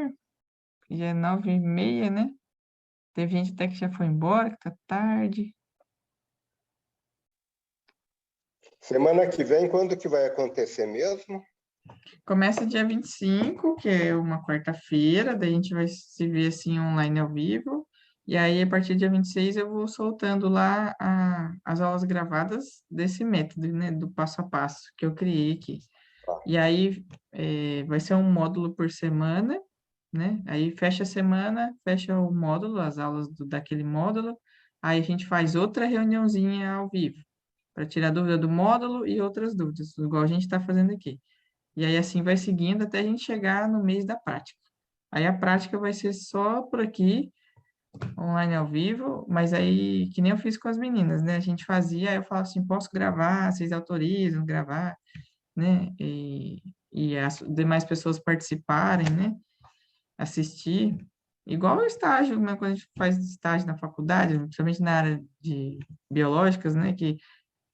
Já é 9h30, né? Teve gente até que já foi embora, que tá tarde. Semana que vem, quando que vai acontecer mesmo? Começa dia 25, que é uma quarta-feira, daí a gente vai se ver assim online ao vivo. E aí, a partir do dia 26, eu vou soltando lá as aulas gravadas desse método, né? Do passo a passo que eu criei aqui. E aí, vai ser um módulo por semana, né? Aí fecha a semana, fecha o módulo, as aulas daquele módulo. Aí a gente faz outra reuniãozinha ao vivo, para tirar dúvida do módulo e outras dúvidas, igual a gente está fazendo aqui. E aí assim vai seguindo até a gente chegar no mês da prática. Aí a prática vai ser só por aqui, online ao vivo, mas aí, que nem eu fiz com as meninas, né? A gente fazia, aí eu falava assim, posso gravar, vocês autorizam gravar, né? E as demais pessoas participarem, né? Assistir. Igual o estágio, né? Quando a gente faz estágio na faculdade, principalmente na área de biológicas, né? Que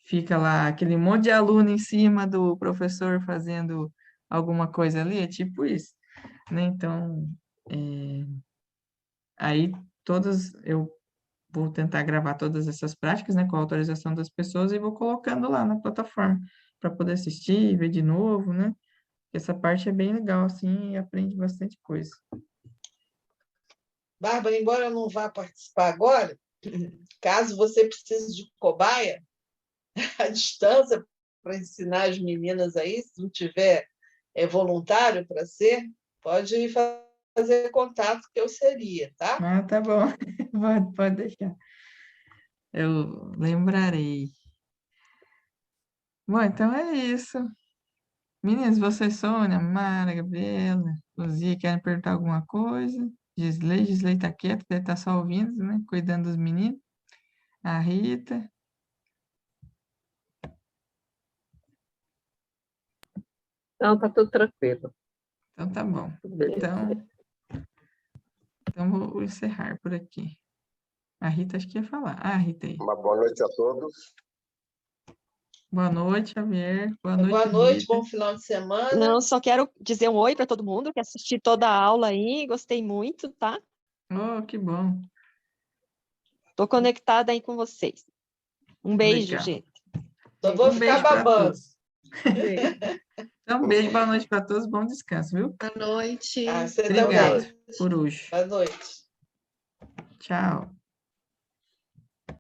fica lá aquele monte de aluno em cima do professor fazendo alguma coisa ali, é tipo isso, né? Então, aí eu vou tentar gravar todas essas práticas, né, com a autorização das pessoas e vou colocando lá na plataforma para poder assistir, ver de novo, né? Essa parte é bem legal, assim, e aprende bastante coisa. Bárbara, embora eu não vá participar agora, caso você precise de cobaia, à distância, para ensinar as meninas aí, se não tiver voluntário para ser, pode fazer contato que eu seria, tá? Ah, tá bom. Pode deixar. Eu lembrarei. Bom, então é isso. Meninas, vocês, Sônia, Mara, Gabriela, Luzia, querem perguntar alguma coisa? Gisley tá quieto, deve estar só ouvindo, né? Cuidando dos meninos. A Rita. Não, tá tudo tranquilo. Então tá bom. Tudo beleza. Então vou encerrar por aqui. A Rita acho que ia falar. Ah, Rita aí. Uma boa noite a todos. Boa noite, Javier. Boa Boa noite, noite, Rita. bom final de semana. Não, só quero dizer um oi para todo mundo que assisti toda a aula aí, gostei muito, tá? Oh, que bom. Tô conectada aí com vocês. Um beijo, Legal. gente. Só vou Um ficar beijo pra babando. todos. Então, um beijo, boa noite para todos, bom descanso, viu? Boa noite. Ah, você Obrigado também. por hoje. Boa noite. Tchau.